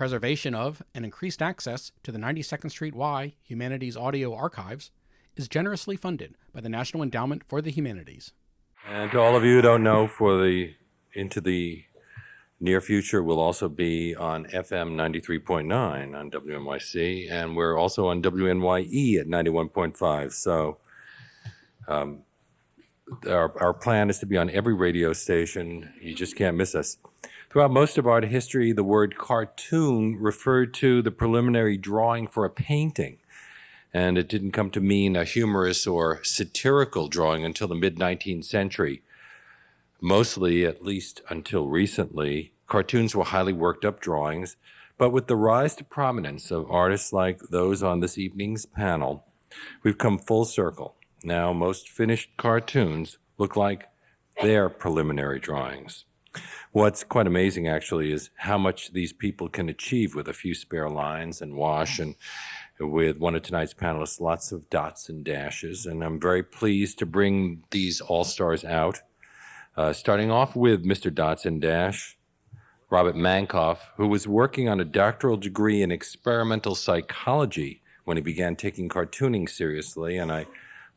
preservation of and increased access to the 92nd Street Y Humanities Audio Archives is generously funded by the National Endowment for the Humanities. And to all of you who don't know, into the near future, we'll also be on FM 93.9 on WNYC, and we're also on WNYE at 91.5. So our plan is to be on every radio station. You just can't miss us. Throughout most of art history, the word cartoon referred to the preliminary drawing for a painting, and it didn't come to mean a humorous or satirical drawing until the mid-19th century. Mostly, at least until recently, cartoons were highly worked up drawings, but with the rise to prominence of artists like those on this evening's panel, we've come full circle. Now, most finished cartoons look like their preliminary drawings. What's quite amazing, actually, is how much these people can achieve with a few spare lines and wash, and with one of tonight's panelists, lots of dots and dashes. And I'm very pleased to bring these all-stars out, starting off with Mr. Dots and Dash, Robert Mankoff, who was working on a doctoral degree in experimental psychology when he began taking cartooning seriously, and I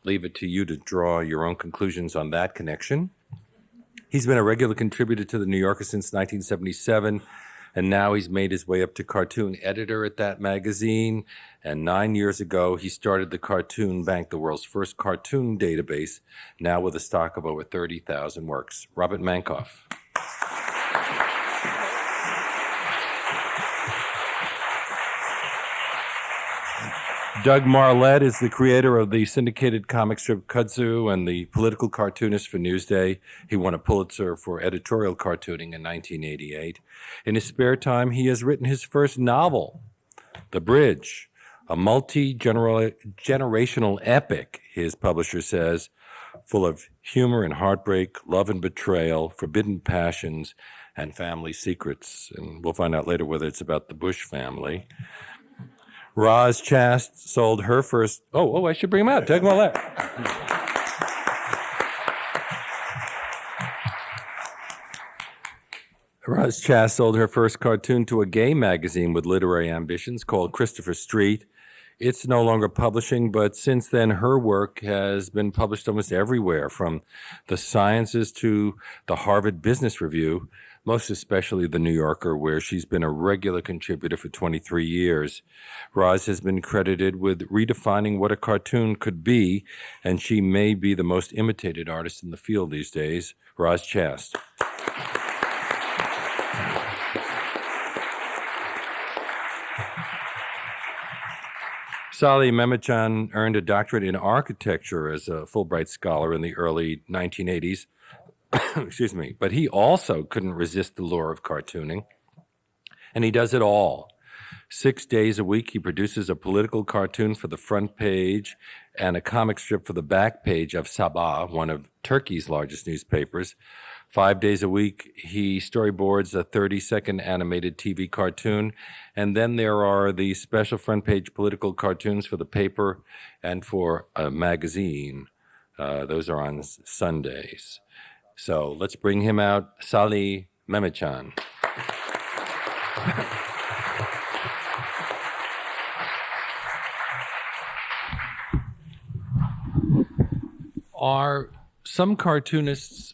leave it to you to draw your own conclusions on that connection. He's been a regular contributor to The New Yorker since 1977, and now he's made his way up to cartoon editor at that magazine. And 9 years ago, he started the Cartoon Bank, the world's first cartoon database, now with a stock of over 30,000 works. Robert Mankoff. Doug Marlette is the creator of the syndicated comic strip Kudzu and the political cartoonist for Newsday. He won a Pulitzer for editorial cartooning in 1988. In his spare time, he has written his first novel, The Bridge, a multi-generational epic, his publisher says, full of humor and heartbreak, love and betrayal, forbidden passions, and family secrets. And we'll find out later whether it's about the Bush family. Roz Chast sold her first... I should bring him out. Doug Marlette. Roz Chast sold her first cartoon to a gay magazine with literary ambitions called Christopher Street. It's no longer publishing, but since then her work has been published almost everywhere, from the Sciences to the Harvard Business Review, most especially The New Yorker, where she's been a regular contributor for 23 years. Roz has been credited with redefining what a cartoon could be, and she may be the most imitated artist in the field these days. Roz Chast. Salih Memecan earned a doctorate in architecture as a Fulbright scholar in the early 1980s. Excuse me, but he also couldn't resist the lure of cartooning, and he does it all. 6 days a week, he produces a political cartoon for the front page and a comic strip for the back page of Sabah, one of Turkey's largest newspapers. 5 days a week, he storyboards a 30-second animated TV cartoon, and then there are the special front page political cartoons for the paper and for a magazine. Those are on Sundays. So let's bring him out, Salih Memecan. Are some cartoonists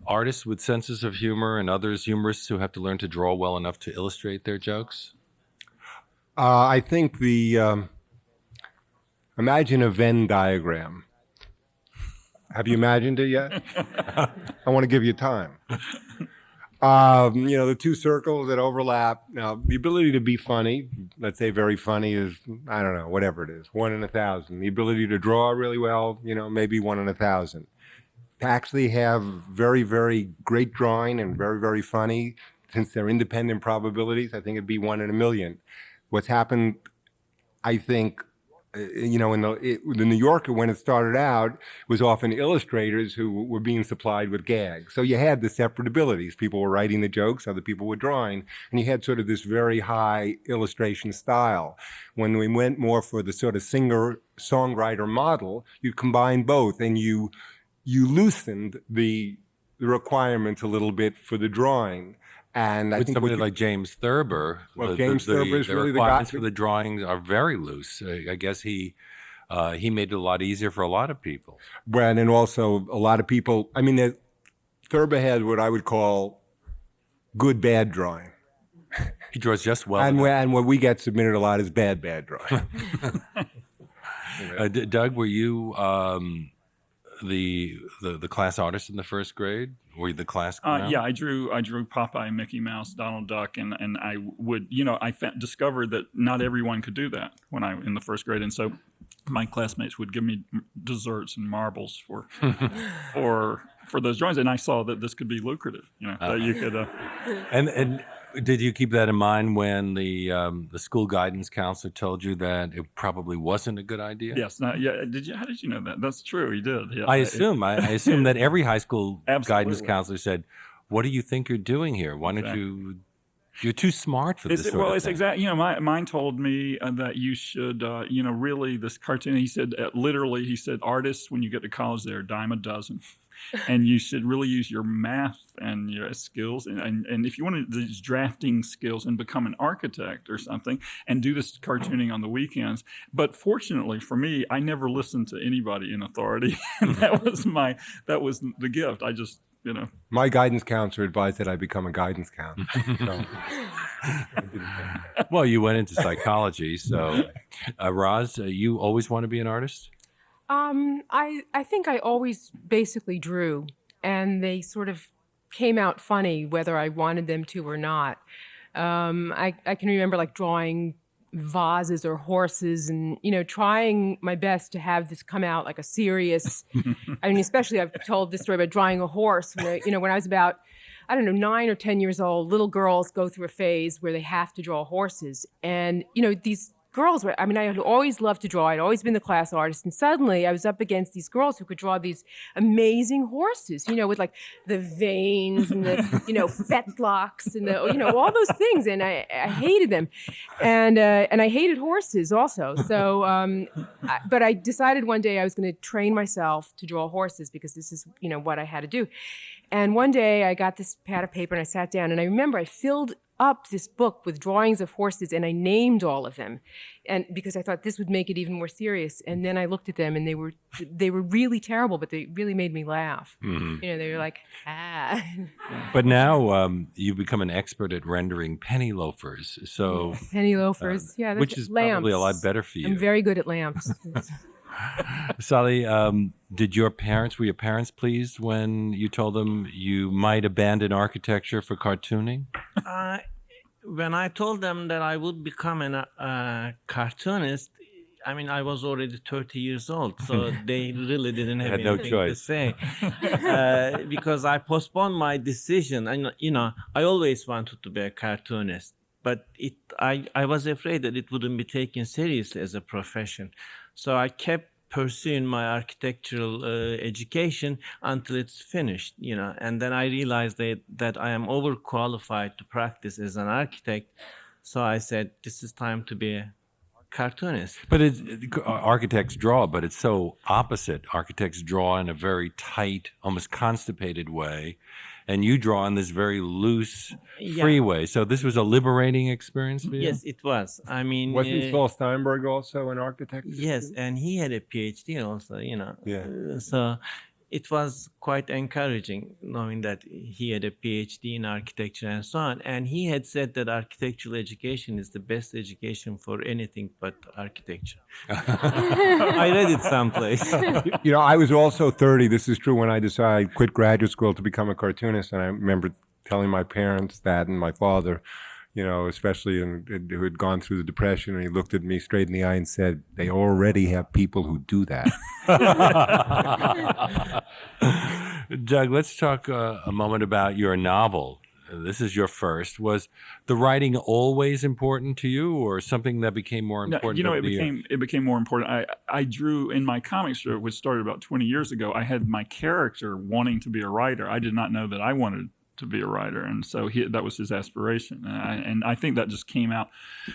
artists with senses of humor and others humorists who have to learn to draw well enough to illustrate their jokes? I think imagine a Venn diagram. Have you imagined it yet? I want to give you time. The two circles that overlap. Now, the ability to be funny, let's say very funny, is, I don't know, whatever it is, 1 in 1,000. The ability to draw really well, maybe 1 in 1,000. To actually have very, very great drawing and very, very funny, since they're independent probabilities, I think it'd be 1 in 1,000,000. What's happened, I think, in the New Yorker, when it started out, was often illustrators who were being supplied with gags. So you had the separate abilities. People were writing the jokes, other people were drawing, and you had sort of this very high illustration style. When we went more for the sort of singer-songwriter model, you combined both, and you loosened the requirements a little bit for the drawing. And I With think somebody like James Thurber, Well, James Thurber is the really the guy- requirements for the drawings are very loose. I guess he made it a lot easier for a lot of people. when and also a lot of people. I mean, Thurber had what I would call good bad drawing, He draws just well. and what we get submitted a lot is bad drawing. Doug, were you the class artist in the first grade? Were you the class clown? Yeah, I drew Popeye, Mickey Mouse, Donald Duck, and I would, discovered that not everyone could do that when I in the first grade, and so my classmates would give me desserts and marbles for for those drawings, and I saw that this could be lucrative. That you could. And did you keep that in mind when the school guidance counselor told you that it probably wasn't a good idea? Yes. Yeah. Did you? How did you know that? That's true. He did. Yeah. I assume that every high school Absolutely. guidance counselor said, "What do you think you're doing here? Why don't you? You're too smart for this sort of thing." It's exactly. Mine told me that you should, really this cartoon. He said, literally, he said, artists when you get to college, they're a dime a dozen. And you should really use your math and your skills. And if you want to these drafting skills and become an architect or something and do this cartooning on the weekends. But fortunately for me, I never listened to anybody in authority. And that was the gift. I just, my guidance counselor advised that I become a guidance counselor. So. Well, you went into psychology. So, Roz, you always want to be an artist? I think I always basically drew, and they sort of came out funny whether I wanted them to or not. I can remember like drawing vases or horses and, trying my best to have this come out like a serious, especially I've told this story about drawing a horse when I was about, 9 or 10 years old. Little girls go through a phase where they have to draw horses. And, these girls I had always loved to draw. I'd always been the class artist. And suddenly I was up against these girls who could draw these amazing horses, with like the veins and the, fetlocks and the, all those things. And I hated them. And I hated horses also. So, but I decided one day I was going to train myself to draw horses because this is, what I had to do. And one day I got this pad of paper and I sat down and I remember I filled up this book with drawings of horses and I named all of them, and because I thought this would make it even more serious. And then I looked at them and they were really terrible, but they really made me laugh. Mm-hmm. They were like, ah. But now you've become an expert at rendering penny loafers. So penny loafers, yeah, that's which is lamps. Probably a lot better for you. I'm very good at lamps. Salih, were your parents pleased when you told them you might abandon architecture for cartooning? When I told them that I would become a cartoonist, I was already 30 years old, so they really didn't have anything to say. Because I postponed my decision. I always wanted to be a cartoonist, but I was afraid that it wouldn't be taken seriously as a profession. So I kept pursuing my architectural education until it's finished, and then I realized that I am overqualified to practice as an architect. So I said, this is time to be a cartoonist. But architects draw, but it's so opposite. Architects draw in a very tight, almost constipated way, and you draw in this very loose, free way. So this was a liberating experience for you? Yes, it was. Wasn't Saul Steinberg also an architect? Yes, and he had a PhD also, Yeah. So it was quite encouraging knowing that he had a PhD in architecture and so on. And he had said that architectural education is the best education for anything but architecture. I read it someplace. I was also 30. This is true when I decided quit graduate school to become a cartoonist. And I remember telling my parents that, and my father, especially who had gone through the Depression, and he looked at me straight in the eye and said, they already have people who do that. Doug, let's talk a moment about your novel. This is your first. Was the writing always important to you, or something that became more important? No, it became more important. I drew in my comic strip, which started about 20 years ago. I had my character wanting to be a writer. I did not know that I wanted to be a writer, and so that was his aspiration, and I think that just came out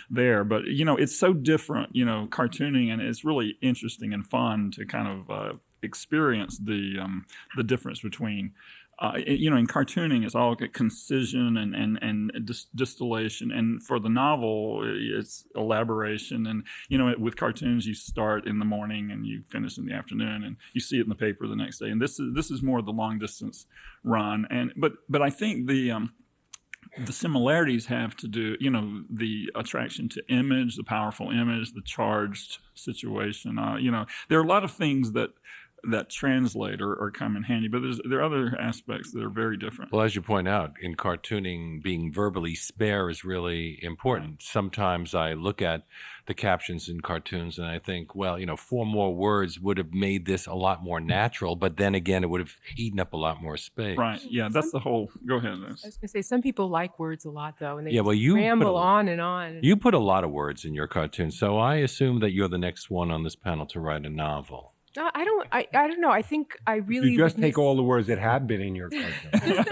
there. But it's so different, cartooning, and it's really interesting and fun to kind of experience the difference between in cartooning, it's all concision and distillation. And for the novel, it's elaboration. And, with cartoons, you start in the morning and you finish in the afternoon, and you see it in the paper the next day. And this is more the long distance run. But I think the similarities have to do, the attraction to image, the powerful image, the charged situation. There are a lot of things that translate or come in handy, but there are other aspects that are very different. Well, as you point out, in cartooning, being verbally spare is really important. Right. Sometimes I look at the captions in cartoons and I think, well, 4 more words would have made this a lot more natural, but then again, it would have eaten up a lot more space. Right. Yeah, that's the whole. Go ahead, Liz. I was going to say, some people like words a lot, though, and they you ramble on and on. You put a lot of words in your cartoons, so I assume that you're the next one on this panel to write a novel. No, I don't know. I think I really you just take all the words that have been in your cartoon.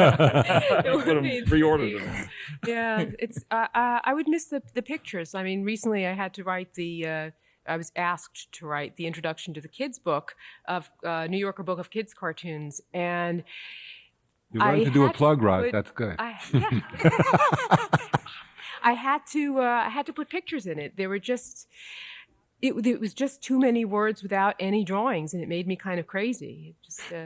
Pre-order them. Yeah, it's. I would miss the pictures. I mean, recently I had to write I was asked to write the introduction to the kids' book of New Yorker Book of Kids Cartoons, and you wanted to do a plug, Roz. That's good. I had to put pictures in it. They were just. It was just too many words without any drawings, and it made me kind of crazy.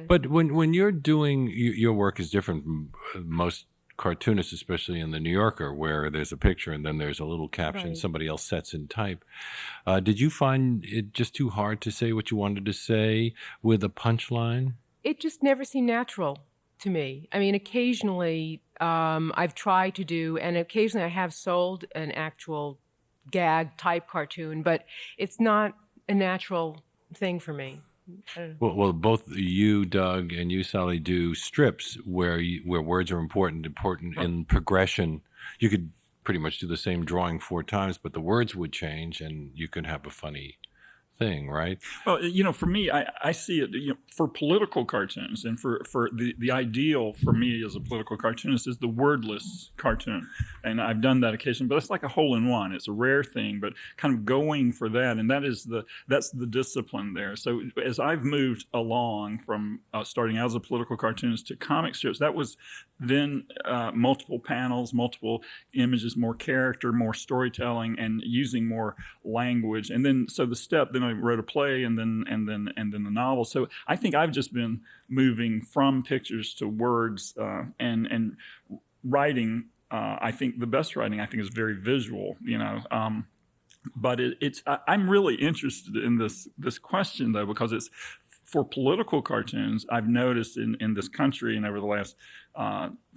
But when you're doing your work is different from most cartoonists, especially in the New Yorker, where there's a picture and then there's a little caption somebody else sets in type. Did you find it just too hard to say what you wanted to say with a punchline? It just never seemed natural to me. I mean, occasionally I've tried to do, and occasionally I have sold an actual gag type cartoon, but it's not a natural thing for me. Well, both you, Doug, and you, Salih, do strips where words are important in progression. You could pretty much do the same drawing 4 times, but the words would change, and you could have a funny thing, right? Well, for me, I see it, for political cartoons, and for the ideal for me as a political cartoonist is the wordless cartoon. And I've done that occasionally, but it's like a hole-in-one. It's a rare thing, but kind of going for that, and that's the discipline there. So as I've moved along from starting out as a political cartoonist to comic strips, that was then multiple panels, multiple images, more character, more storytelling, and using more language. And then then I wrote a play, and then the novel. So I think I've just been moving from pictures to words, and writing. I think the best writing is very visual. But I'm really interested in this question, though, because it's for political cartoons. I've noticed in this country and over the last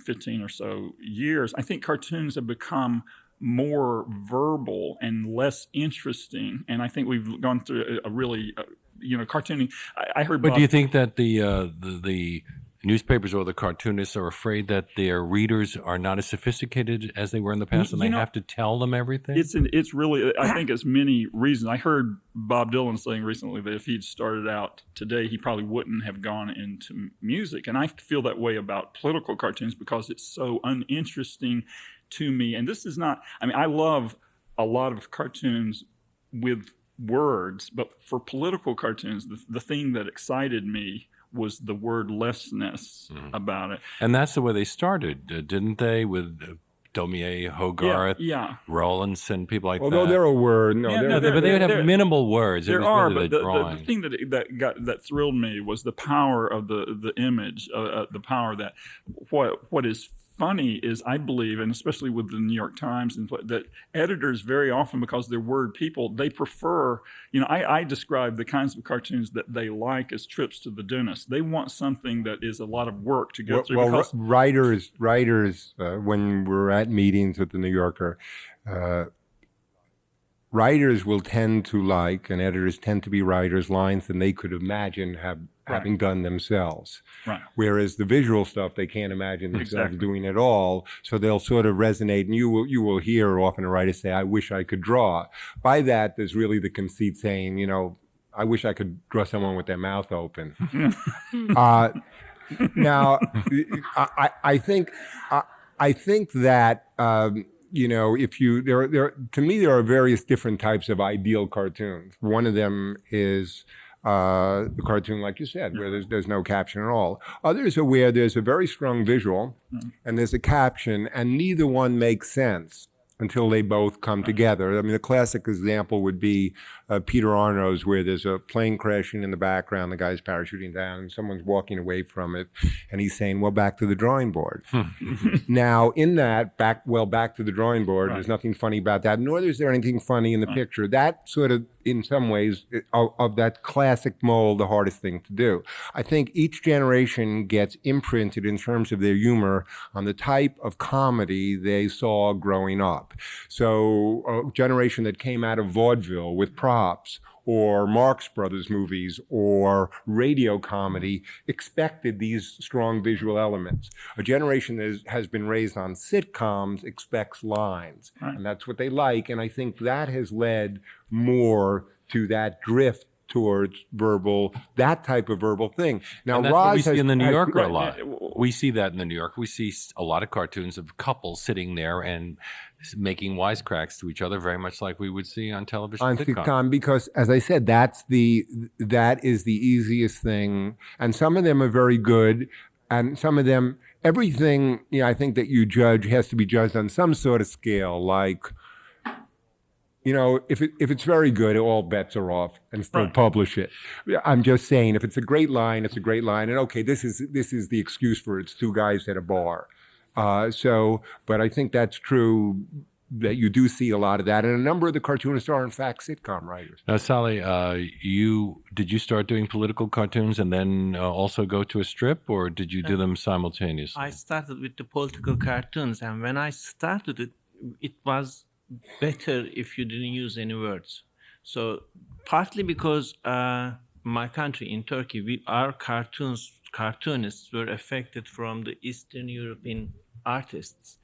15 or so years, I think cartoons have become more verbal and less interesting. And I think we've gone through a really, cartooning. I heard. But do you think that the newspapers or the cartoonists are afraid that their readers are not as sophisticated as they were in the past, and they have to tell them everything? It's really, I think it's many reasons. I heard Bob Dylan saying recently that if he'd started out today, he probably wouldn't have gone into music. And I feel that way about political cartoons because it's so uninteresting to me. And this is not, I love a lot of cartoons with words, but for political cartoons, the thing that excited me was the wordlessness about it. And that's the way they started, didn't they? With Daumier, Hogarth, Rowlandson, people like that. Although there are words, but they would have minimal words. There are, but the thing that thrilled me was the power of the image, the power that what is funny is, I believe, and especially with the New York Times, and that editors very often, because they're word people, they prefer, I describe the kinds of cartoons that they like as trips to the dentist. They want something that is a lot of work to go through. Well, writers, when we're at meetings with the New Yorker, writers will tend to like, and editors tend to be writers, lines that they could imagine having done themselves. Right. Whereas the visual stuff, they can't imagine themselves doing at all. So they'll sort of resonate. And you will hear often a writer say, "I wish I could draw." By that, there's really the conceit saying, I wish I could draw someone with their mouth open. Now, I think that, to me, there are various different types of ideal cartoons. One of them is the cartoon, like you said, where there's no caption at all. Others are where there's a very strong visual and there's a caption, and neither one makes sense until they both come together. I mean, the classic example would be Peter Arno's, where there's a plane crashing in the background, the guy's parachuting down, and someone's walking away from it, and he's saying, well, back to the drawing board. Now, in that, back to the drawing board, there's nothing funny about that, nor is there anything funny in the picture. That sort of, in some ways, of that classic mold, the hardest thing to do. I think each generation gets imprinted in terms of their humor on the type of comedy they saw growing up. So a generation that came out of vaudeville with props, or Marx Brothers movies, or radio comedy, expected these strong visual elements. A generation that has been raised on sitcoms expects lines, and that's what they like. And I think that has led more to that drift towards that type of verbal thing. Now, and that's what we see in the New Yorker a lot. We see that in the New Yorker. We see a lot of cartoons of couples sitting there and making wisecracks to each other, very much like we would see on television sitcom. Because, as I said, that is the easiest thing, and some of them are very good, and some of them, everything, I think that you judge has to be judged on some sort of scale, like, if it's very good, all bets are off, and still publish it. I'm just saying, if it's a great line, it's a great line, and okay, this is the excuse for it. It's two guys at a bar. But I think that's true, that you do see a lot of that, and a number of the cartoonists are in fact sitcom writers. Now, Salih, did you start doing political cartoons and then also go to a strip, or did you do them simultaneously? I started with the political cartoons, and when I started it was better if you didn't use any words. So partly because my country, in Turkey, our cartoonists were affected from the Eastern European artists,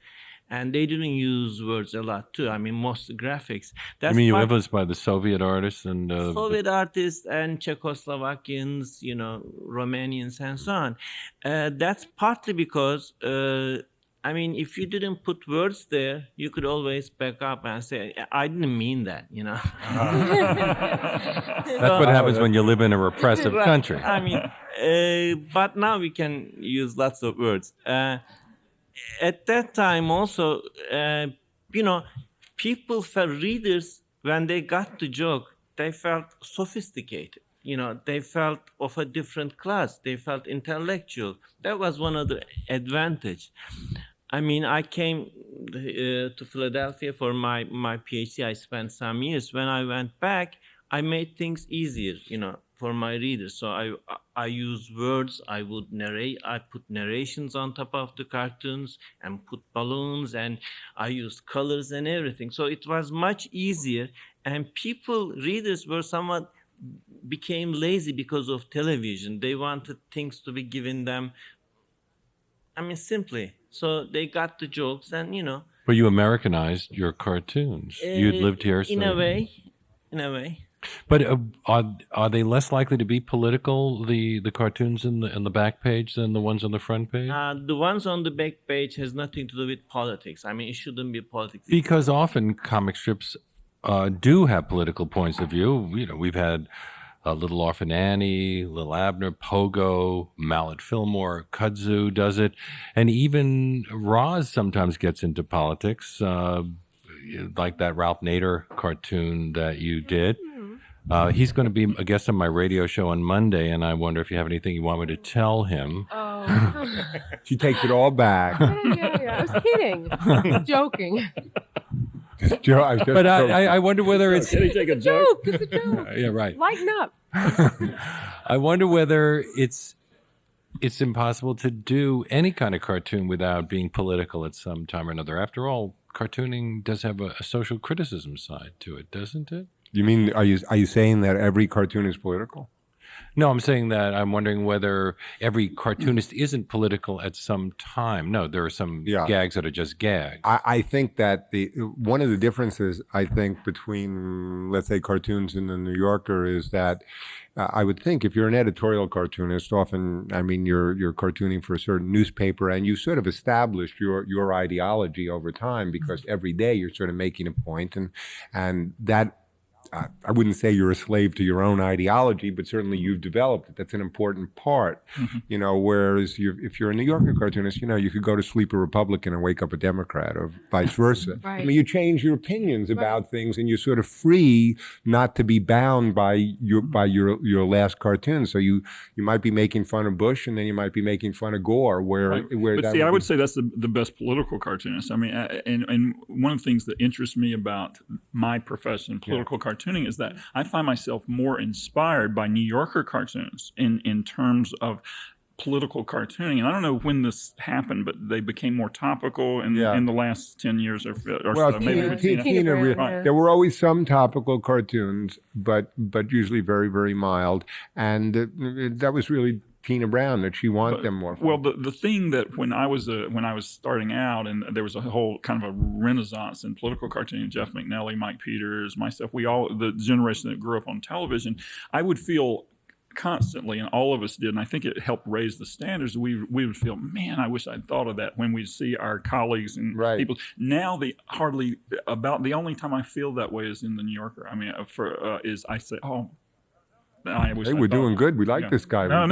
and they didn't use words a lot too. I mean, most graphics. You mean you influenced by the Soviet artists and Soviet artists and Czechoslovakians, Romanians, and so on. That's partly because. If you didn't put words there, you could always back up and say, I didn't mean that, That's what happens when you live in a repressive country. But now we can use lots of words. At that time also, people felt, readers, when they got the joke, they felt sophisticated. They felt of a different class. They felt intellectual. That was one of the advantage. I came to Philadelphia for my PhD. I spent some years. When I went back, I made things easier, for my readers. So I use words. I would narrate. I put narrations on top of the cartoons and put balloons, and I used colors and everything. So it was much easier. And readers were somewhat became lazy because of television. They wanted things to be given them, simply. So they got the jokes and, But you Americanized your cartoons. You'd lived here. In a way. But are they less likely to be political, the cartoons in the back page, than the ones on the front page? The ones on the back page has nothing to do with politics. It shouldn't be politics. Because often comic strips do have political points of view. We've had Little Orphan Annie, Lil Abner, Pogo, Mallet Fillmore, Kudzu does it. And even Roz sometimes gets into politics, like that Ralph Nader cartoon that you did. He's going to be a guest on my radio show on Monday, and I wonder if you have anything you want me to tell him. Oh. She takes it all back. Yeah. I was kidding. Joking. But I wonder whether it's It's a joke. yeah, right. Lighten up. I wonder whether it's impossible to do any kind of cartoon without being political at some time or another. After all, cartooning does have a social criticism side to it, doesn't it? You mean, are you saying that every cartoon is political? No, I'm saying that I'm wondering whether every cartoonist isn't political at some time. No, there are some gags that are just gags. I think that one of the differences, I think, between, let's say, cartoons and the New Yorker is that I would think if you're an editorial cartoonist, often, you're cartooning for a certain newspaper, and you sort of established your ideology over time, because every day you're sort of making a point, and that I wouldn't say you're a slave to your own ideology, but certainly you've developed it. That's an important part, whereas if you're a New Yorker cartoonist, you could go to sleep a Republican and wake up a Democrat or vice versa. Right. I mean, you change your opinions about things and you're sort of free not to be bound by your last cartoon. So you might be making fun of Bush and then you might be making fun of Gore But see, I would say that's the best political cartoonist. I mean, and one of the things that interests me about my profession, political cartooning, is that I find myself more inspired by New Yorker cartoons in terms of political cartooning. And I don't know when this happened, but they became more topical in the last 10 years or so. There were always some topical cartoons, but usually very, very mild. And that was really Tina Brown, that she wanted them more. Well, the thing that when I was starting out, and there was a whole kind of a renaissance in political cartooning, Jeff McNally, Mike Peters, myself, the generation that grew up on television, I would feel constantly, and all of us did, and I think it helped raise the standards. We would feel, man, I wish I'd thought of that when we see our colleagues and people. Now, the only time I feel that way is in the New Yorker. I mean, I say, oh, Hey, we're doing good. We like this guy. No.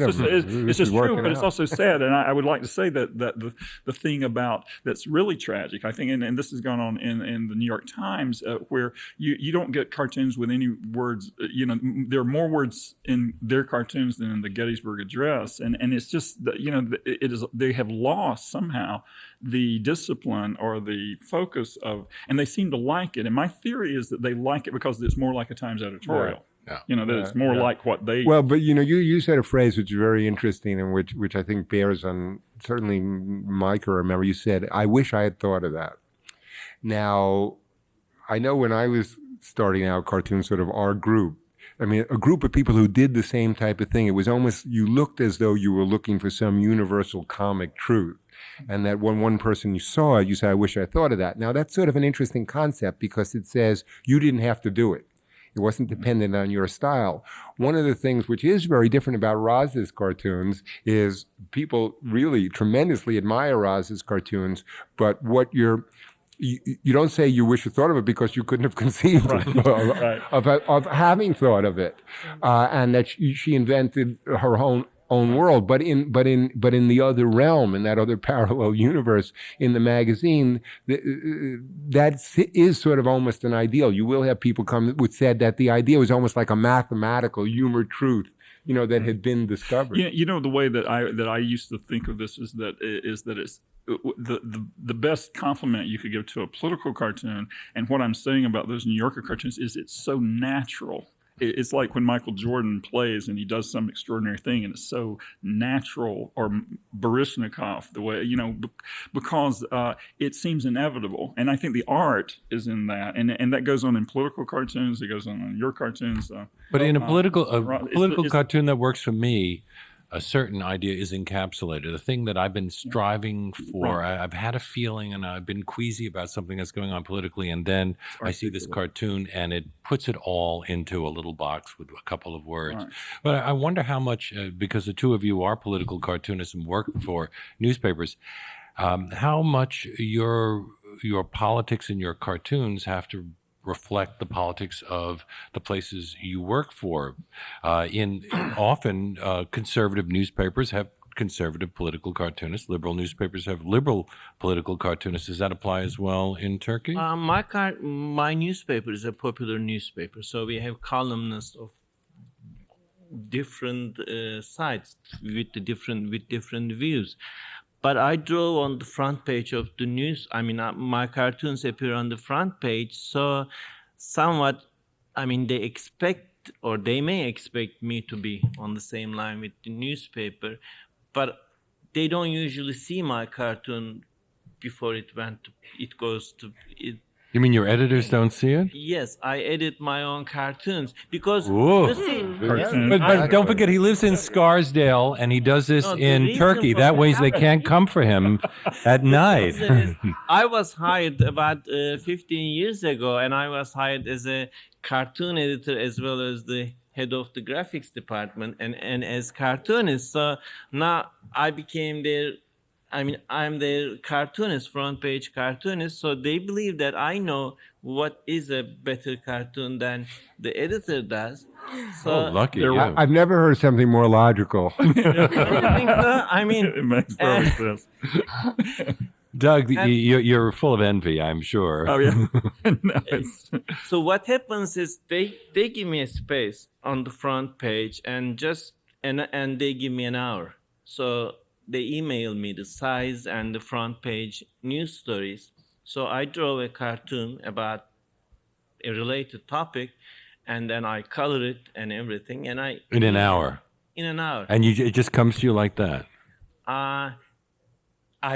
It's just true, but it's also sad. And I would like to say that the thing about that's really tragic, I think, and this has gone on in the New York Times, where you don't get cartoons with any words. There are more words in their cartoons than in the Gettysburg Address, and it's just that, it is, they have lost somehow the discipline or the focus of, and they seem to like it. And my theory is that they like it because it's more like a Times editorial. Right. That it's more like what they... Well, but you said a phrase which is very interesting and which I think bears on, certainly Mike, I remember you said, I wish I had thought of that. Now, I know when I was starting out cartoons, sort of our group, I mean, a group of people who did the same type of thing, it was almost, you looked as though you were looking for some universal comic truth. And that when one person you saw it, you say, I wish I thought of that. Now, that's sort of an interesting concept because it says you didn't have to do it. It wasn't dependent on your style. One of the things which is very different about Roz's cartoons is people really tremendously admire Roz's cartoons, but what you don't say you wish you thought of it because you couldn't have conceived of having thought of it, and that she invented her own world, but in the other realm, in that other parallel universe in the magazine, that is sort of almost an ideal. You will have people come who said that the idea was almost like a mathematical humor truth, that had been discovered. The way that I used to think of this is that it's the best compliment you could give to a political cartoon, and what I'm saying about those New Yorker cartoons is it's so natural. It's like when Michael Jordan plays and he does some extraordinary thing and it's so natural, or Baryshnikov, the way, because it seems inevitable. And I think the art is in that. And that goes on in political cartoons. It goes on in your cartoons. But in a political cartoon that works for me, a certain idea is encapsulated. The thing that I've been striving for, I've had a feeling and I've been queasy about something that's going on politically, and then I see this cartoon and it puts it all into a little box with a couple of words. Right. But I wonder how much, because the two of you are political cartoonists and work for newspapers, how much your politics and your cartoons have to reflect the politics of the places you work for. Often conservative newspapers have conservative political cartoonists. Liberal newspapers have liberal political cartoonists. Does that apply as well in Turkey? My newspaper is a popular newspaper, so we have columnists of different sides with different views. But I draw on the front page of the news. I mean, my cartoons appear on the front page, so somewhat, they expect, or they may expect me to be on the same line with the newspaper, but they don't usually see my cartoon before it goes to it. You mean your editors don't see it? Yes, I edit my own cartoons because you see, but don't forget he lives in Scarsdale and he does this in Turkey. That way they can't come for him at night. I was hired about 15 years ago, and I was hired as a cartoon editor as well as the head of the graphics department and as cartoonist. So now I became their I mean, I'm the cartoonist, front page cartoonist, so they believe that I know what is a better cartoon than the editor does. So lucky you. I've never heard something more logical. I don't think so. I mean, It makes perfect sense. Doug, you're full of envy, I'm sure. Oh yeah. Nice. so what happens is they give me a space on the front page and they give me an hour. So they email me the size and the front page news stories. So I draw a cartoon about a related topic, and then I color it and everything, and in an hour. In an hour. And it just comes to you like that. I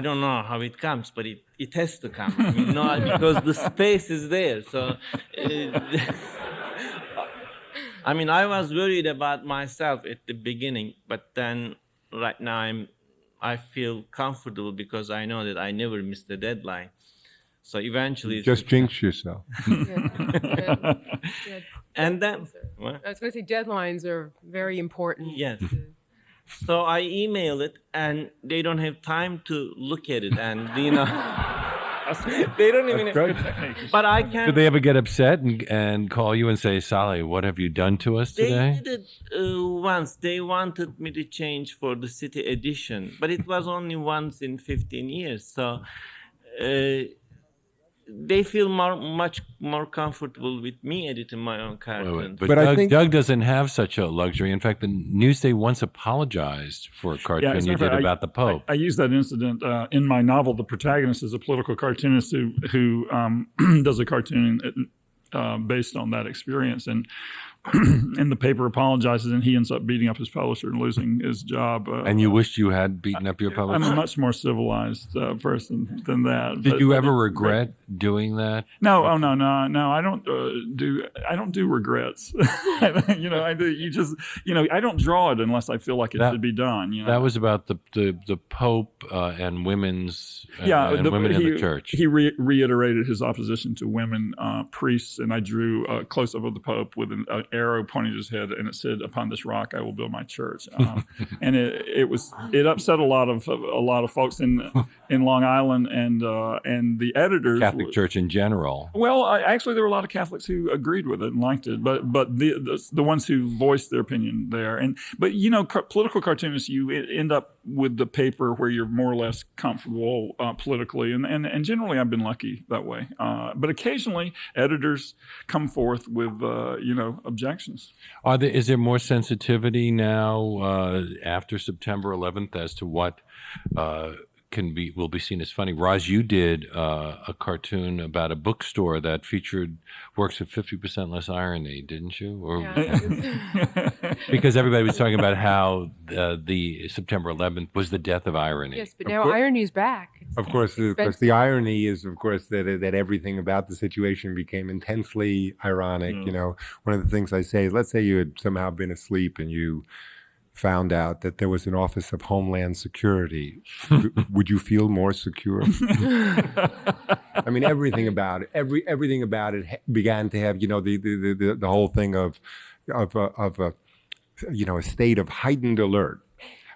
don't know how it comes, but it has to come. I mean, no, because the space is there. So, I mean, I was worried about myself at the beginning, but then right now I feel comfortable because I know that I never miss the deadline. So eventually, Just jinx yourself. And then I was going to say deadlines are very important. Yes. So I email it, and they don't have time to look at it, and they don't even. But I can. Did they ever get upset and call you and say, Salih, what have you done to us today? They did it once. They wanted me to change for the city edition, but it was only once in 15 years. So they feel much more comfortable with me editing my own cartoons. But I think Doug doesn't have such a luxury. In fact, the Newsday once apologized for a cartoon you did about the Pope. I used that incident in my novel. The protagonist is a political cartoonist who does a cartoon based on that experience, and the paper apologizes, and he ends up beating up his publisher and losing his job. And you wished you had beaten up your publisher? I'm a much more civilized person than that. Did you ever regret doing that? No, oh no. I don't do regrets. I do. I don't draw it unless I feel like it should be done. That was about the Pope and women's women in the church. He reiterated his opposition to women priests, and I drew a close up of the Pope with an arrow pointing at his head, and it said, "Upon this rock I will build my church." And it upset a lot of folks in Long Island and the editors. Catholic Church in general. Well, actually, there were a lot of Catholics who agreed with it and liked it, but the ones who voiced their opinion there. But political cartoonists, you end up with the paper where you're more or less comfortable politically, and generally I've been lucky that way. But occasionally editors come forth with objections. Is there more sensitivity now after September 11th as to what will be seen as funny? Roz, you did a cartoon about a bookstore that featured works with 50% less irony, didn't you? Because everybody was talking about how the September 11th was the death of irony. Yes, but now irony is back. Of course, the irony is, of course, that everything about the situation became intensely ironic. One of the things I say is, let's say you had somehow been asleep and you found out that there was an Office of Homeland Security. Would you feel more secure? I mean, everything about it. Everything about it began to have, the whole thing of a state of heightened alert.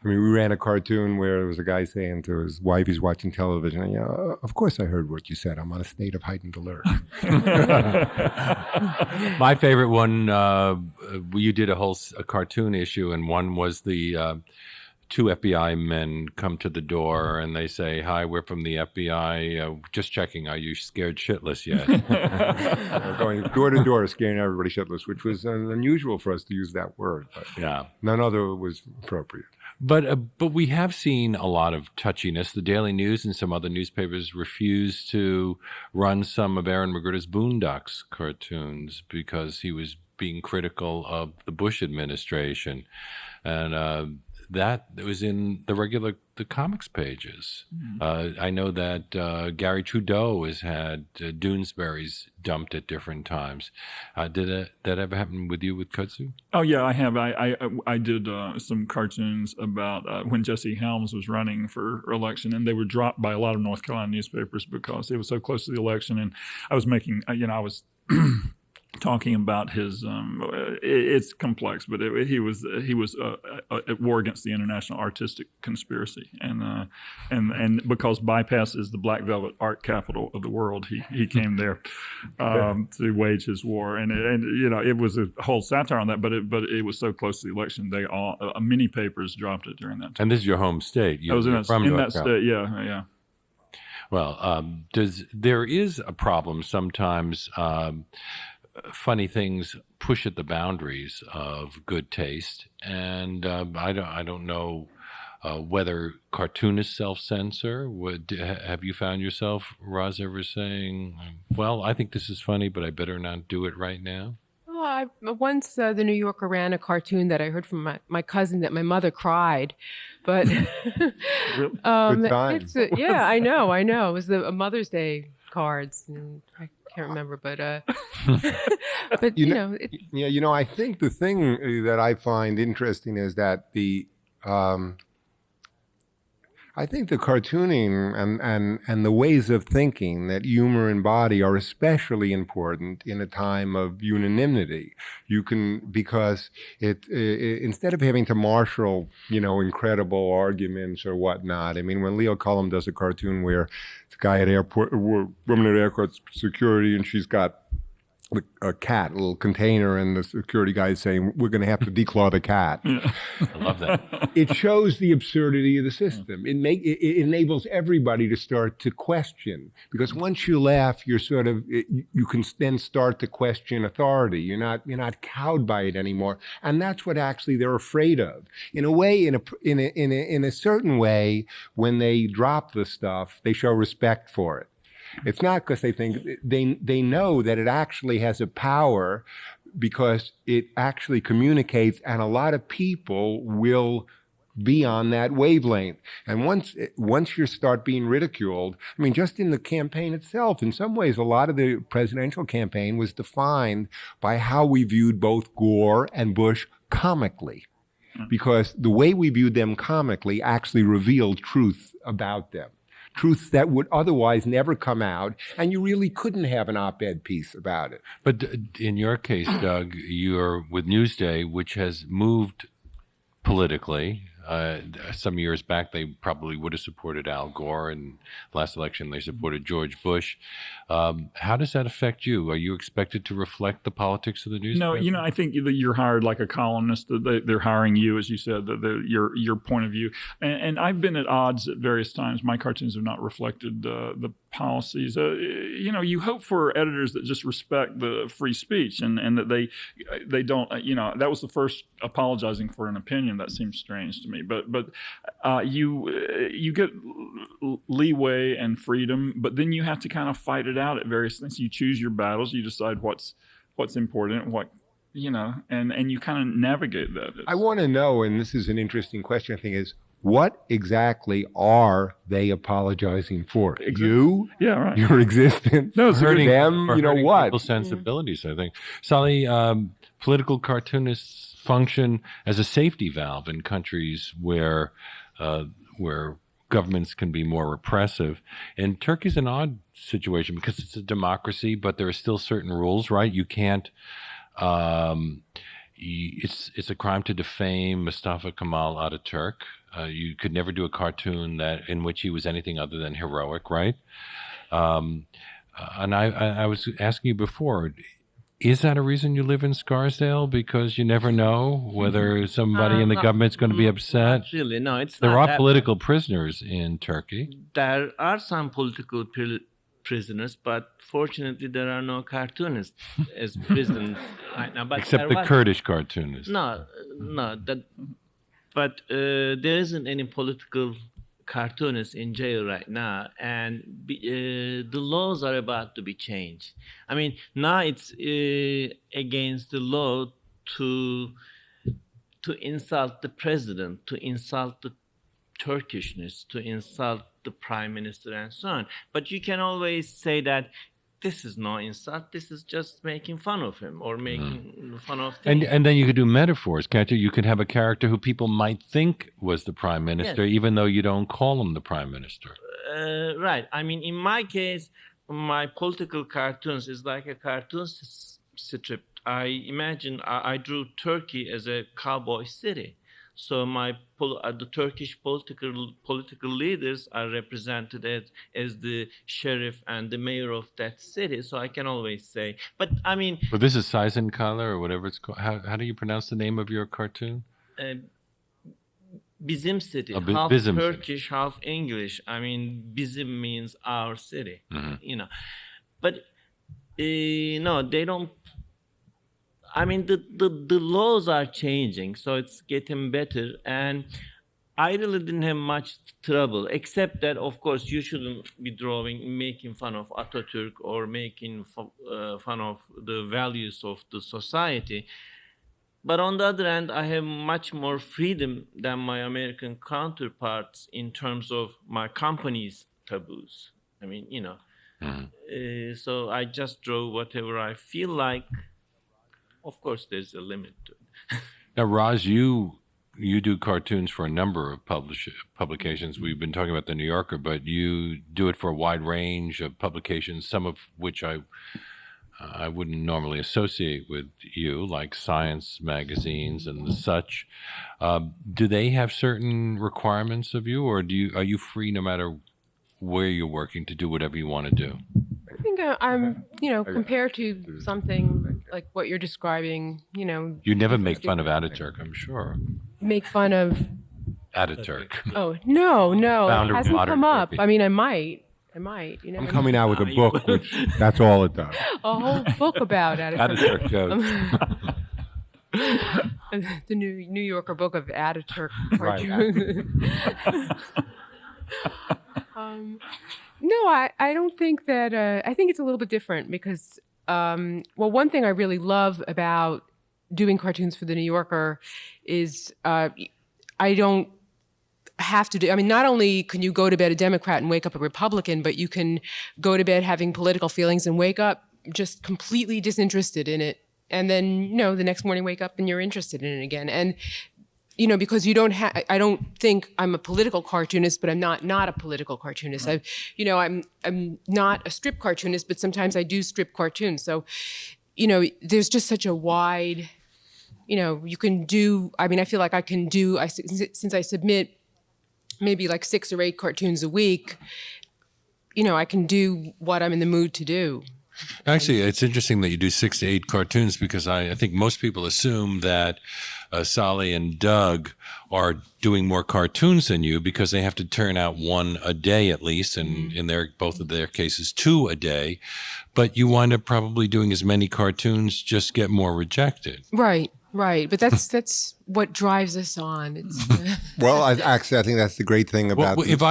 I mean, we ran a cartoon where there was a guy saying to his wife, he's watching television, of course I heard what you said. I'm on a state of heightened alert. My favorite one, you did a cartoon issue, and one was the two FBI men come to the door and they say, "Hi, we're from the FBI. Just checking, are you scared shitless yet?" Going door to door, scaring everybody shitless, which was unusual for us to use that word. But none other was appropriate. But we have seen a lot of touchiness. The Daily News and some other newspapers refused to run some of Aaron McGruder's Boondocks cartoons because he was being critical of the Bush administration. And that was in the comics pages. I know that Gary Trudeau has had Doonesbury's dumped at different times. Did that ever happen with you with Kudzu? Oh yeah, I have. I did some cartoons about when Jesse Helms was running for election, and they were dropped by a lot of North Carolina newspapers because it was so close to the election, and I was making I was talking about his. It's complex, but he was at war against the international artistic conspiracy, and because Bypass is the black velvet art capital of the world, he came there to wage his war, and it was a whole satire on that, but it was so close to the election, they all many papers dropped it during that time. And this is your home state. I was in that state, yeah. Well, there is a problem sometimes. Funny things push at the boundaries of good taste, and I don't know whether cartoonists self-censor. Have you found yourself, Roz, ever saying, "Well, I think this is funny, but I better not do it right now"? Well, once the New Yorker ran a cartoon that I heard from my cousin that my mother cried, but Good times. yeah, I know. It was a Mother's Day cards, and I can't remember, but I think the thing that I find interesting is that I think the cartooning and the ways of thinking that humor and body are especially important in a time of unanimity. Because instead of having to marshal, incredible arguments or whatnot. I mean, when Leo Cullum does a cartoon where it's a guy at woman at airport security, and she's got a cat, a little container, and the security guy is saying, "We're going to have to declaw the cat." I love that. It shows the absurdity of the system. It enables everybody to start to question, because once you laugh, you can then start to question authority. You're not cowed by it anymore, and that's what actually they're afraid of. In a way, in a certain way, when they drop the stuff, they show respect for it. It's not because they think they know that it actually has a power, because it actually communicates, and a lot of people will be on that wavelength. And once you start being ridiculed, I mean, just in the campaign itself, in some ways, a lot of the presidential campaign was defined by how we viewed both Gore and Bush comically, because the way we viewed them comically actually revealed truth about them. Truths that would otherwise never come out, and you really couldn't have an op-ed piece about it. But in your case, Doug, you're with Newsday, which has moved politically. Some years back, they probably would have supported Al Gore, and last election they supported George Bush. How does that affect you? Are you expected to reflect the politics of the news? No, I think that you're hired like a columnist. They're hiring you, as you said, your point of view. And I've been at odds at various times. My cartoons have not reflected the policies. You hope for editors that just respect the free speech, and that they don't. That was the first apologizing for an opinion. That seems strange to me. But you get leeway and freedom, but then you have to kind of fight it out at various things. You choose your battles. You decide what's important, and you kind of navigate that. I want to know, and this is an interesting question, I think, is what exactly are they apologizing for? Exactly. You? Yeah, right. Your existence? No, it's hurting them? What? People's sensibilities, I think. Salih, political cartoonists function as a safety valve in countries where governments can be more repressive. And Turkey's an odd situation because it's a democracy, but there are still certain rules, right? You can't. It's a crime to defame Mustafa Kemal Ataturk. You could never do a cartoon in which he was anything other than heroic, right? And I was asking you before, is that a reason you live in Scarsdale? Because you never know whether somebody in the government's going to be upset? Not really, no. There are political prisoners in Turkey. There are some political prisoners, but fortunately there are no cartoonists as prisoners right now. But except the Kurdish cartoonists. But there isn't any political cartoonists in jail right now, and the laws are about to be changed. I mean, now it's against the law to insult the president, to insult the Turkishness, to insult the prime minister, and so on. But you can always say that this is no insult. This is just making fun of him or making fun of things. And then you could do metaphors, can't you? You could have a character who people might think was the prime minister, Yes. even though you don't call him the prime minister. Right. I mean, in my case, my political cartoons is like a cartoon strip, I imagine I drew Turkey as a cowboy city. So the Turkish political leaders are represented as the sheriff and the mayor of that city. So I can always say, but I mean, Well, this is Seisenkala or whatever it's called. How do you pronounce the name of your cartoon? Bizim city, Oh, half Bizim city. Turkish, half English. I mean, bizim means our city, you know. But no, they don't. I mean, the laws are changing, so it's getting better. And I really didn't have much trouble, except that, of course, you shouldn't be making fun of Atatürk or making fun of the values of the society. But on the other hand, I have much more freedom than my American counterparts in terms of my company's taboos. I mean, you know, so I just draw whatever I feel like. Of course, there's a limit to it. Now, Roz, you do cartoons for a number of publications. We've been talking about the New Yorker, but you do it for a wide range of publications, some of which I wouldn't normally associate with you, like science magazines and such. Do they have certain requirements of you, or are you free no matter where you're working to do whatever you want to do? I think I'm, you know, compared to something like what you're describing, you know. You never make fun of Ataturk, I'm sure. Make fun of. Ataturk. Oh, no, Founder it of hasn't modern come up. Turkey. I mean, I might. You never I'm know. coming out with a book, which that's all it does. A whole book about Ataturk jokes. The New Yorker book of Ataturk Right. cartoons. No, I don't think that. I think it's a little bit different because, well, one thing I really love about doing cartoons for the New Yorker is I don't have to do. I mean, not only can you go to bed a Democrat and wake up a Republican, but you can go to bed having political feelings and wake up just completely disinterested in it, and then you know the next morning wake up and you're interested in it again. And you know, because you don't have, I don't think I'm a political cartoonist, but I'm not a political cartoonist. Right. I'm not a strip cartoonist, but sometimes I do strip cartoons. So, you know, there's just such a wide, you know, you can do, I mean, I feel like I can do, since I submit maybe like 6 or 8 cartoons a week, you know, I can do what I'm in the mood to do. Actually, it's interesting that you do 6 to 8 cartoons because I think most people assume that Salih and Doug are doing more cartoons than you because they have to turn out 1 a day at least, and in both of their cases 2 a day. But you wind up probably doing as many cartoons, just get more rejected. Right. But that's what drives us on. It's, Well, I think that's the great thing about Well, if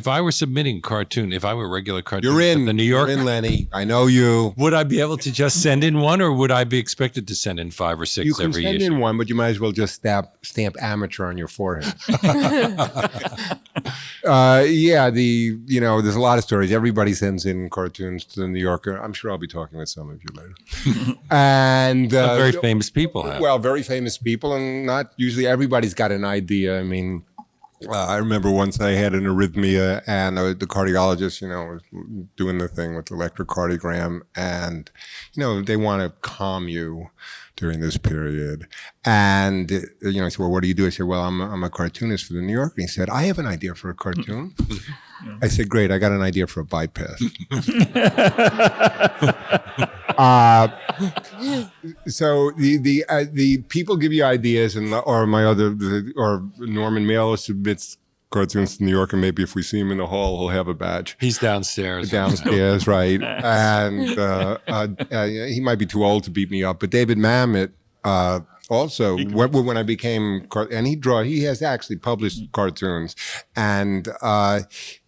I were submitting cartoon, if I were a regular cartoon, You're in the New York, You're in, Lenny. I know you. would I be able to just send in 1, or would I be expected to send in 5 or 6 You can every send issue? in 1, but you might as well just stamp amateur on your forehead. Yeah, there's a lot of stories. Everybody sends in cartoons to the New Yorker. I'm sure I'll be talking with some of you later. And Very famous people have. Well, very famous people, and not usually everybody's got an idea. I mean, I remember once I had an arrhythmia, and the cardiologist, was doing the thing with the electrocardiogram, and they want to calm you during this period. And I said, well, what do you do? I said, well, I'm a cartoonist for the New Yorker. He said, I have an idea for a cartoon. I said, great, I got an idea for a bypass. So the people give you ideas, or Norman Mailer submits cartoons to New York, and maybe if we see him in the hall, he'll have a badge. He's downstairs. Downstairs, right? And he might be too old to beat me up, but David Mamet. Also, when I became, and he has actually published cartoons, and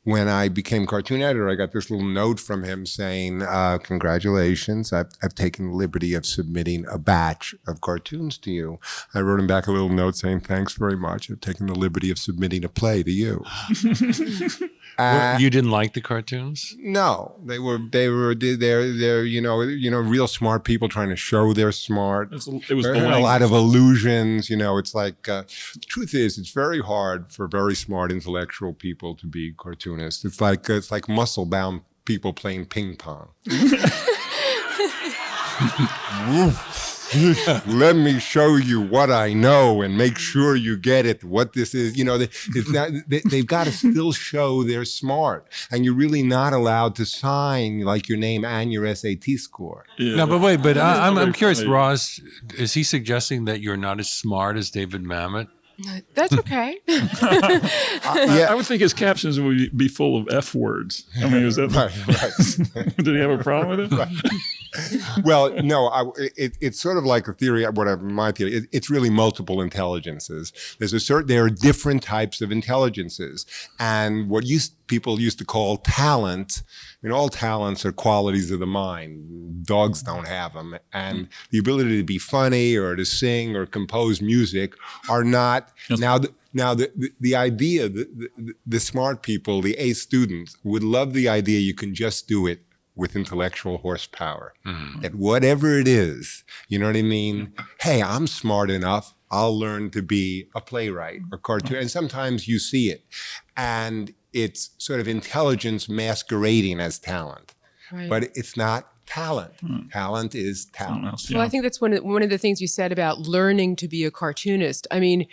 when I became cartoon editor, I got this little note from him saying, congratulations, I've taken the liberty of submitting a batch of cartoons to you. I wrote him back a little note saying, thanks very much, I've taken the liberty of submitting a play to you. You didn't like the cartoons? No, they're real smart people trying to show they're smart. It was a lot of illusions. It's like the truth is, it's very hard for very smart intellectual people to be cartoonists. It's like muscle bound people playing ping pong. Let me show you what I know and make sure you get it, what this is. You know, they've got to still show they're smart. And you're really not allowed to sign like your name and your SAT score. Yeah. No, but wait, but I'm curious, Roz, is he suggesting that you're not as smart as David Mamet? That's okay. I would think his captions would be full of F words. I mean, is that right? Did he have a problem with it? Right. Well, no, it's sort of like a theory, whatever, my theory, it's really multiple intelligences. There are different types of intelligences. And what people used to call talent, I mean, all talents are qualities of the mind. Dogs don't have them. And the ability to be funny or to sing or compose music are not. Now, the idea, the smart people, the A students would love the idea you can just do it with intellectual horsepower at whatever it is. You know what I mean? Hey, I'm smart enough. I'll learn to be a playwright or cartoon. And sometimes you see it. And it's sort of intelligence masquerading as talent. Right. But it's not talent. Talent is talent. Well, I think that's one of the things you said about learning to be a cartoonist. I mean,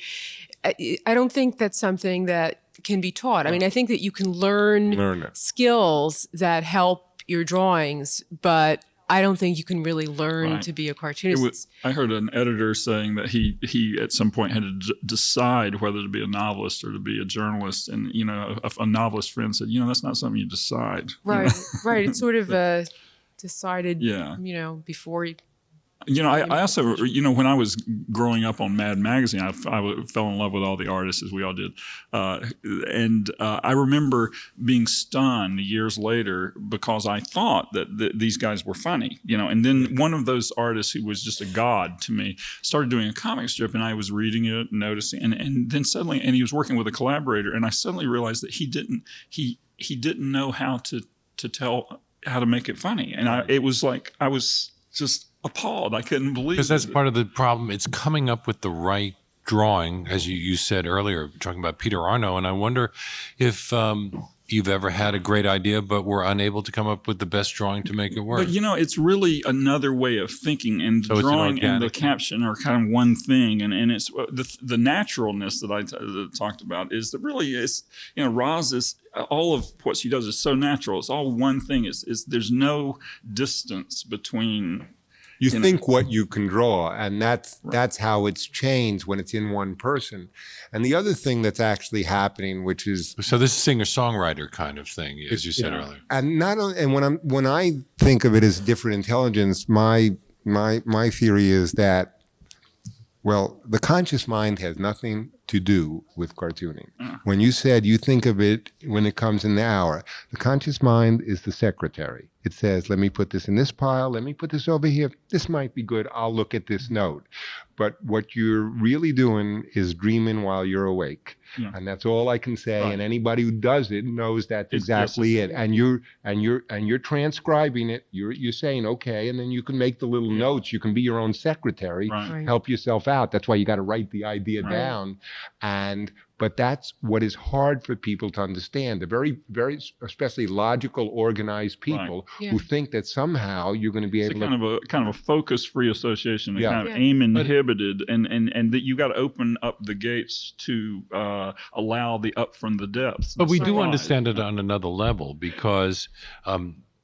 I don't think that's something that can be taught. I mean, I think that you can learn skills that help your drawings, but I don't think you can really learn to be a cartoonist. I heard an editor saying that he at some point had to decide whether to be a novelist or to be a journalist, and you know, a novelist friend said, you know, that's not something you decide. Right, right. It's sort of decided, you know, before you. You know, I also, you know, when I was growing up on Mad Magazine, I fell in love with all the artists, as we all did. And I remember being stunned years later because I thought that these guys were funny, you know. And then one of those artists who was just a god to me started doing a comic strip, and I was reading it, noticing, and then suddenly, and he was working with a collaborator, and I suddenly realized that he didn't know how to tell how to make it funny. And it was like, I was just appalled. I couldn't believe it. Because that's part of the problem. It's coming up with the right drawing, as you said earlier, talking about Peter Arno. And I wonder if you've ever had a great idea, but were unable to come up with the best drawing to make it work. But, you know, it's really another way of thinking, and the drawing and the caption are kind of one thing. And it's the naturalness that I talked about is that really is, you know, Roz is, all of what she does is so natural. It's all one thing. Is there's no distance between. You think what you can draw, and that's how it's changed when it's in one person. And the other thing that's actually happening, which is so this is singer-songwriter kind of thing, as you said earlier. And not only, and when I think of it as different intelligence, my theory is that, well, the conscious mind has nothing to do with cartooning. When you said you think of it when it comes in the hour, the conscious mind is the secretary. It says, let me put this in this pile, let me put this over here. This might be good, I'll look at this note. But what you're really doing is dreaming while you're awake. Yeah. And that's all I can say. Right. And anybody who does it knows that's exactly it. And you're transcribing it. You're saying, okay, and then you can make the little notes. You can be your own secretary, help yourself out. That's why you got to write the idea down. But that's what is hard for people to understand. The very, very, especially logical, organized people who think that somehow you're going to be able to kind of a focus-free association, kind of aim inhibited, and that you got to open up the gates to allow the up from the depths. But we do understand it on another level, because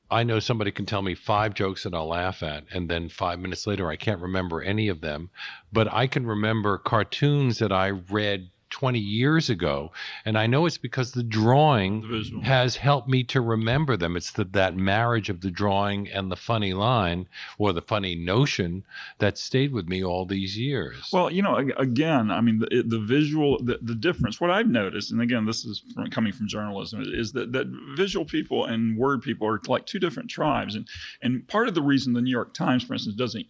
I know somebody can tell me 5 jokes that I'll laugh at, and then 5 minutes later I can't remember any of them. But I can remember cartoons that I read 20 years ago, and I know it's because the drawing has helped me to remember them. It's that marriage of the drawing and the funny line, or the funny notion, that stayed with me all these years. Well, you know, again, I mean, the visual, the difference, what I've noticed, and again, this is coming from journalism, is that visual people and word people are like 2 different tribes. And part of the reason the New York Times, for instance, doesn't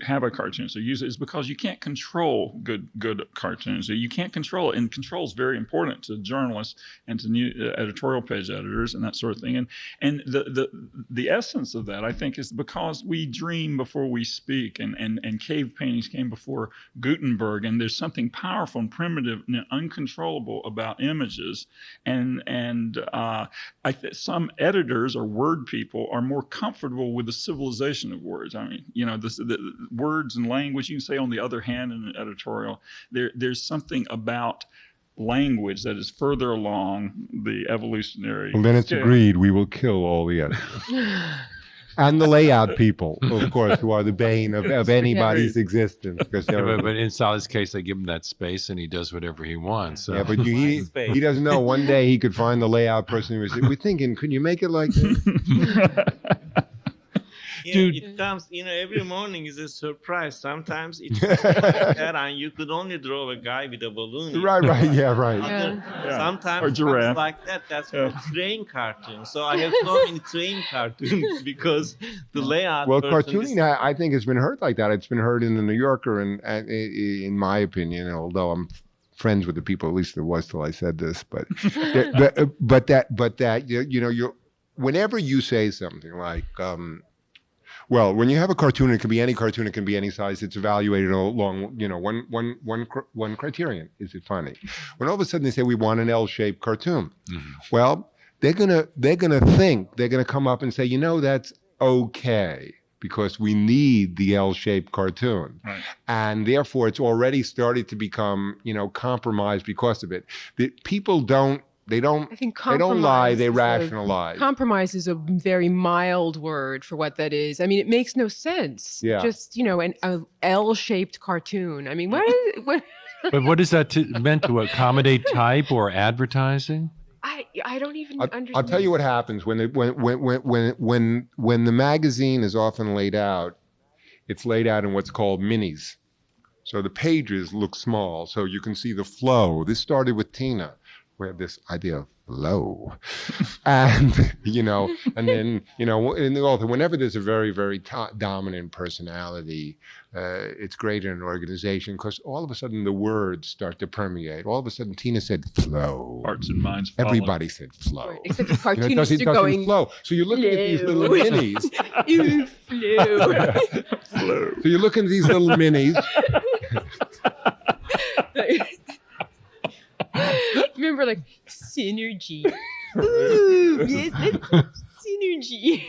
have a cartoonist or use it is because you can't control good cartoons. You can't control and control is very important to journalists and to new editorial page editors and that sort of thing. And the essence of that, I think, is because we dream before we speak, and cave paintings came before Gutenberg, and there's something powerful and primitive and uncontrollable about images. And some editors or word people are more comfortable with the civilization of words. I mean, the words and language, you can say on the other hand in an editorial, there's something about language that is further along the evolutionary Well, then it's scale. agreed we will kill all the editors. And the layout people, of course, who are the bane of anybody's existence. Because But in Salih's case, they give him that space, and he does whatever he wants. So. yeah, but he doesn't know. One day he could find the layout person who would say, "We're thinking, could you make it like this?" Dude, it comes, every morning is a surprise. Sometimes it's like that, and you could only draw a guy with a balloon. Right, yeah, right. Sometimes Or giraffe. it's like that. That's called train cartoon. So I have so many train cartoons because the layout. Well, person cartooning, I think, has been heard like that. It's been heard in the New Yorker, and in my opinion, although I'm friends with the people, at least it was till I said this, but whenever you say something like. Well, when you have a cartoon, it can be any cartoon, it can be any size. It's evaluated along, one criterion. Is it funny? When all of a sudden they say we want an L-shaped cartoon, well, they're gonna come up and say, that's okay because we need the L-shaped cartoon, Right. and therefore it's already started to become, compromised because of it. The people don't. They don't. I think They don't lie. They compromise rationalize. Compromise is a very mild word for what that is. I mean, it makes no sense. Yeah. Just an L-shaped cartoon. I mean, what? But what is that meant to accommodate type or advertising? I don't even understand. I'll tell you what happens when the magazine is often laid out. It's laid out in what's called minis. So the pages look small, so you can see the flow. This started with Tina. We have this idea of flow, and and then in the author, whenever there's a very, very dominant personality, it's great in an organization because all of a sudden the words start to permeate. All of a sudden, Tina said flow. Hearts and minds follow. Everybody said flow. Right, except the It cartoonists are going flow. So you're looking at these little minis. Ew, flow. So you're looking at these little minis. Remember, like synergy. Ooh, yes, that's synergy.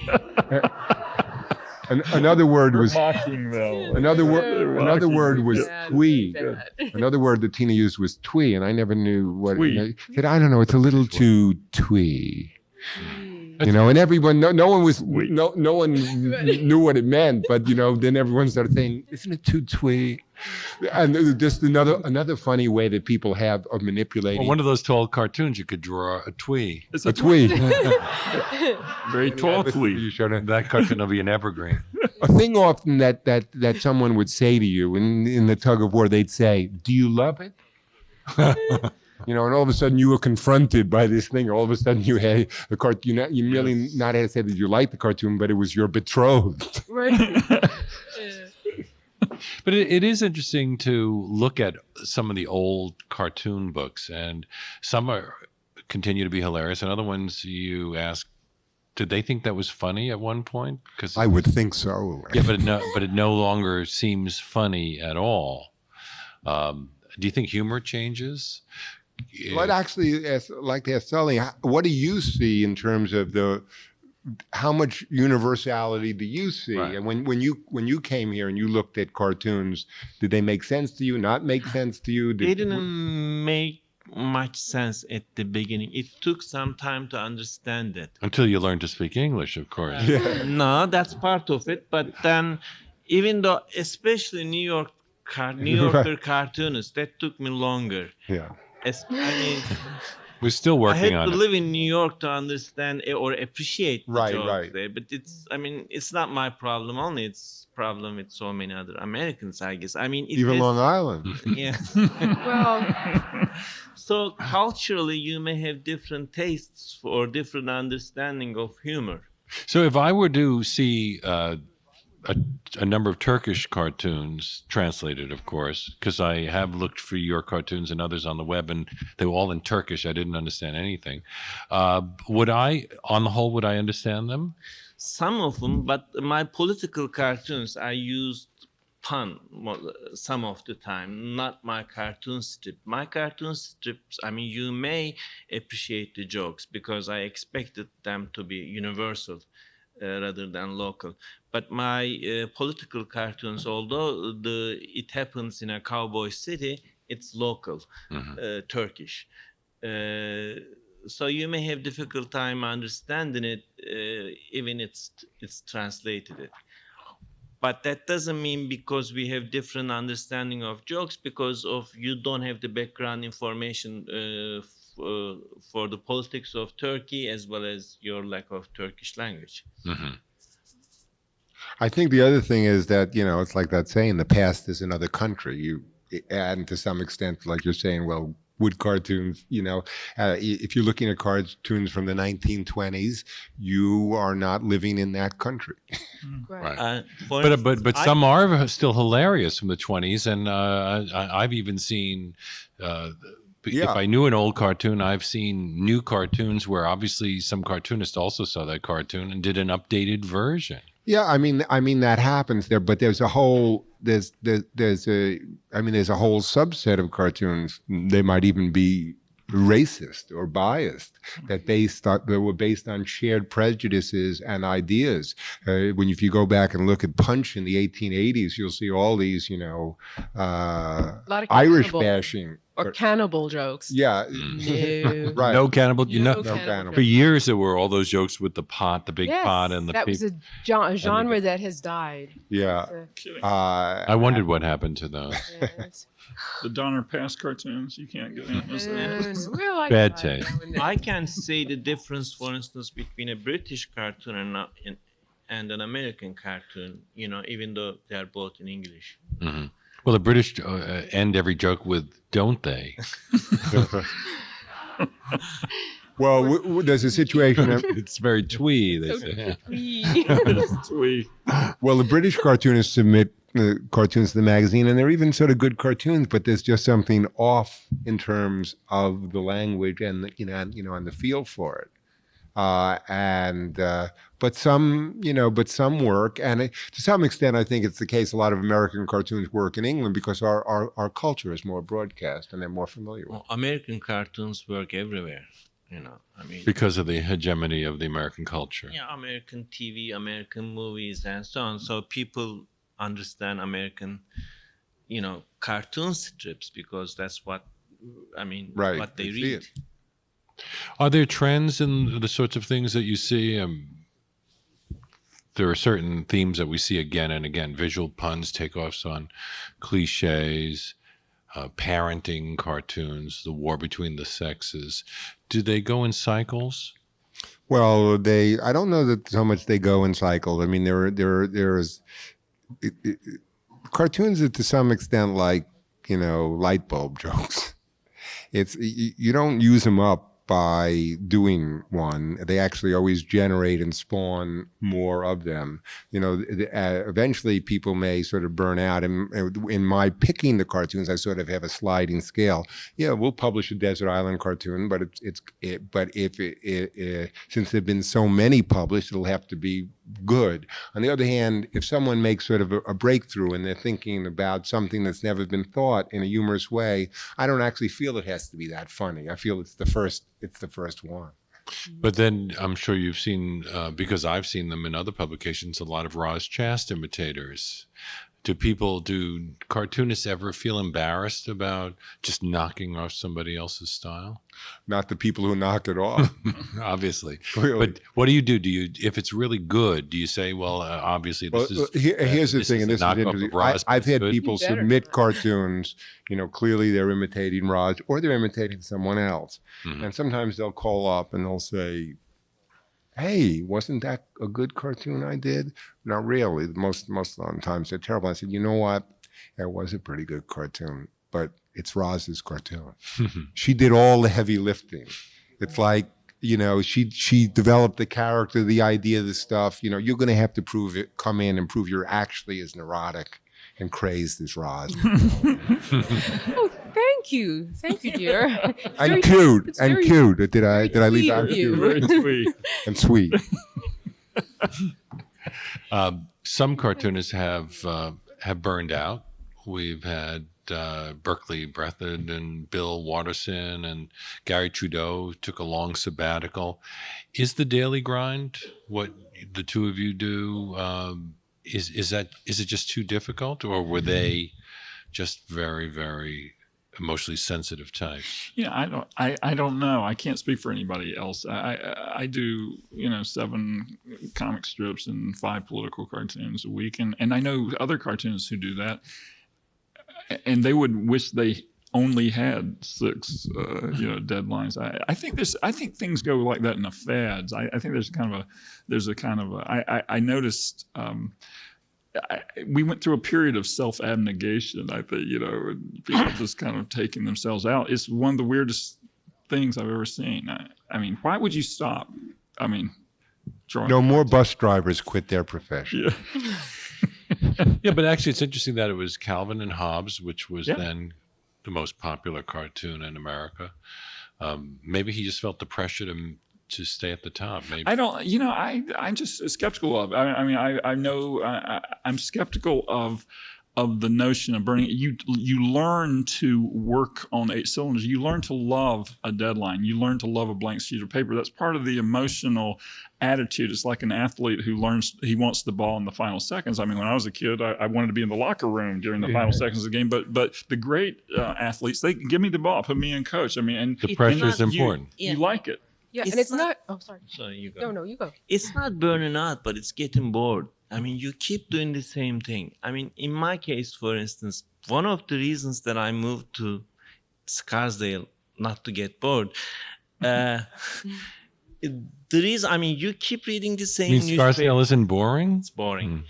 Another word was Mocking though. another word was Yeah, twee. that. Another word that Tina used was twee, and I never knew what. Twee. Said I don't know. It's a little too twee. And everyone, no one knew what it meant, but then everyone started saying, "Isn't it too twee?" And just another funny way that people have of manipulating. Well, one of those tall cartoons, you could draw a twee. It's a twee. Very tall twee. You showed it. That cartoon will be an evergreen. A thing often that someone would say to you in the tug of war, they'd say, "Do you love it?" And all of a sudden you were confronted by this thing. All of a sudden you had the cartoon. You really not had to say that you liked the cartoon, but it was your betrothed. Right. But it is interesting to look at some of the old cartoon books, and some continue to be hilarious, and other ones you ask, did they think that was funny at one point? Because I would think so. yeah, but it no longer seems funny at all. Do you think humor changes? Well, I'd actually like to ask Salih, what do you see in terms of how much universality do you see? Right. And when you came here and you looked at cartoons, did they make sense to you? Not make sense to you? They didn't make much sense at the beginning. It took some time to understand it. Until you learn to speak English, of course. No, that's part of it. But then, even though, especially New Yorker cartoonists, that took me longer. Yeah. We're still I working had on to it. live in New York to understand or appreciate the Right, jokes right. there. But it's not my problem only. It's problem with so many other Americans, I guess. Even Long Island. Yeah. Well, So culturally, you may have different tastes or different understanding of humor. So if I were to see a number of Turkish cartoons translated, of course, because I have looked for your cartoons and others on the web, and they were all in Turkish. I didn't understand anything. On the whole, would I understand them? Some of them, but my political cartoons, I used pun some of the time, not my cartoon strip. My cartoon strips, I mean, you may appreciate the jokes because I expected them to be universal rather than local. But my political cartoons, although it happens in a cowboy city, it's local, Turkish. So you may have difficult time understanding it, even it's translated it. But that doesn't mean because we have different understanding of jokes, because of you don't have the background information for the politics of Turkey, as well as your lack of Turkish language. I think the other thing is that, it's like that saying, the past is another country. And to some extent, like you're saying, well, would cartoons, if you're looking at cartoons from the 1920s, you are not living in that country. Right. But some are still hilarious from the 20s, and I've even seen. If I knew an old cartoon, I've seen new cartoons where obviously some cartoonist also saw that cartoon and did an updated version. Yeah, I mean that happens there, but there's a whole there's a whole subset of cartoons. They might even be racist or biased, that were based on shared prejudices and ideas. If you go back and look at Punch in the 1880s, you'll see all these, Irish bashing. Or cannibal jokes. Yeah. No. Right. No cannibal. No cannibal. For years there were all those jokes with the pot, the big pot, and the that was a genre that has died. Yeah. I wondered what happened to those. The Donner Pass cartoons, you can't get in. Bad taste. I can say the difference, for instance, between a British cartoon and an American cartoon, even though they are both in English. Mm-hmm. Well, the British end every joke with "don't they?" Well, there's a situation. It's very twee. They say. Twee. Well, the British cartoonists submit cartoons to the magazine, and they're even sort of good cartoons, but there's just something off in terms of the language and and the feel for it. But some work, and to some extent, I think it's the case. A lot of American cartoons work in England because our culture is more broadcast and they're more familiar with. Well, American cartoons work everywhere, because of the hegemony of the American culture. Yeah, American TV, American movies, and so on. So people understand American, cartoon strips because that's what what they read. Are there trends in the sorts of things that you see? There are certain themes that we see again and again: visual puns, takeoffs on cliches, parenting cartoons, the war between the sexes. Do they go in cycles? Well, I don't know that so much they go in cycles. I mean, there's cartoons that to some extent like, light bulb jokes. You don't use them up by doing one. They actually always generate and spawn more of them. Eventually people may sort of burn out. And in my picking the cartoons, I sort of have a sliding scale. Yeah, we'll publish a Desert Island cartoon, but since there've been so many published, it'll have to be good. On the other hand, if someone makes sort of a breakthrough and they're thinking about something that's never been thought in a humorous way, I don't actually feel it has to be that funny. I feel it's the first one. But then I'm sure you've seen, because I've seen them in other publications, a lot of Roz Chast imitators. Do cartoonists ever feel embarrassed about just knocking off somebody else's style? Not the people who knock it off. Obviously. Clearly. But what do you do? If it's really good, do you say, well, obviously this is... Here's the thing, and this is interesting. I've had people submit cartoons, clearly they're imitating Roz, or they're imitating someone else. Mm-hmm. And sometimes they'll call up and they'll say, hey, wasn't that a good cartoon I did? Not really. Most of the times they're terrible. I said, you know what? It was a pretty good cartoon, but it's Roz's cartoon. She did all the heavy lifting. It's like she developed the character, the idea, the stuff. You're going to have to come in and prove you're actually as neurotic and crazy as Roz. Oh, thank you, dear. And cute. Did I leave out cute. cute? Very sweet. And sweet. Some cartoonists have burned out. We've had Berkeley Breathed and Bill Watterson and Gary Trudeau took a long sabbatical. Is the daily grind what the two of you do? Is it just too difficult, or were they just very, very emotionally sensitive types? Yeah, I don't know. I can't speak for anybody else. I do 7 comic strips and 5 political cartoons a week, and I know other cartoonists who do that, and they would wish they only had 6 deadlines. I think things go like that in the fads. I think I noticed. We went through a period of self-abnegation, I think, people just kind of taking themselves out. It's one of the weirdest things I've ever seen. I mean, why would you stop? I mean, more bus drivers quit their profession. Yeah. Yeah, but actually it's interesting that it was Calvin and Hobbes, which was then the most popular cartoon in America. Maybe he just felt the pressure to stay at the top. Maybe I don't. I'm just skeptical of. I know I'm skeptical of the notion of burning. You learn to work on 8 cylinders. You learn to love a deadline. You learn to love a blank sheet of paper. That's part of the emotional attitude. It's like an athlete who learns he wants the ball in the final seconds. I mean, when I was a kid, I wanted to be in the locker room during the final seconds of the game. But the great athletes, they give me the ball, put me in coach. I mean, and the pressure is important. You like it. Yeah, It's and it's not- not. Oh, sorry. So you go. No, you go. It's not burning out, but it's getting bored. I mean, you keep doing the same thing. I mean, in my case, for instance, one of the reasons that I moved to Scarsdale, not to get bored, the reason, I mean, you keep reading the same You mean newspaper. Scarsdale isn't boring? It's boring.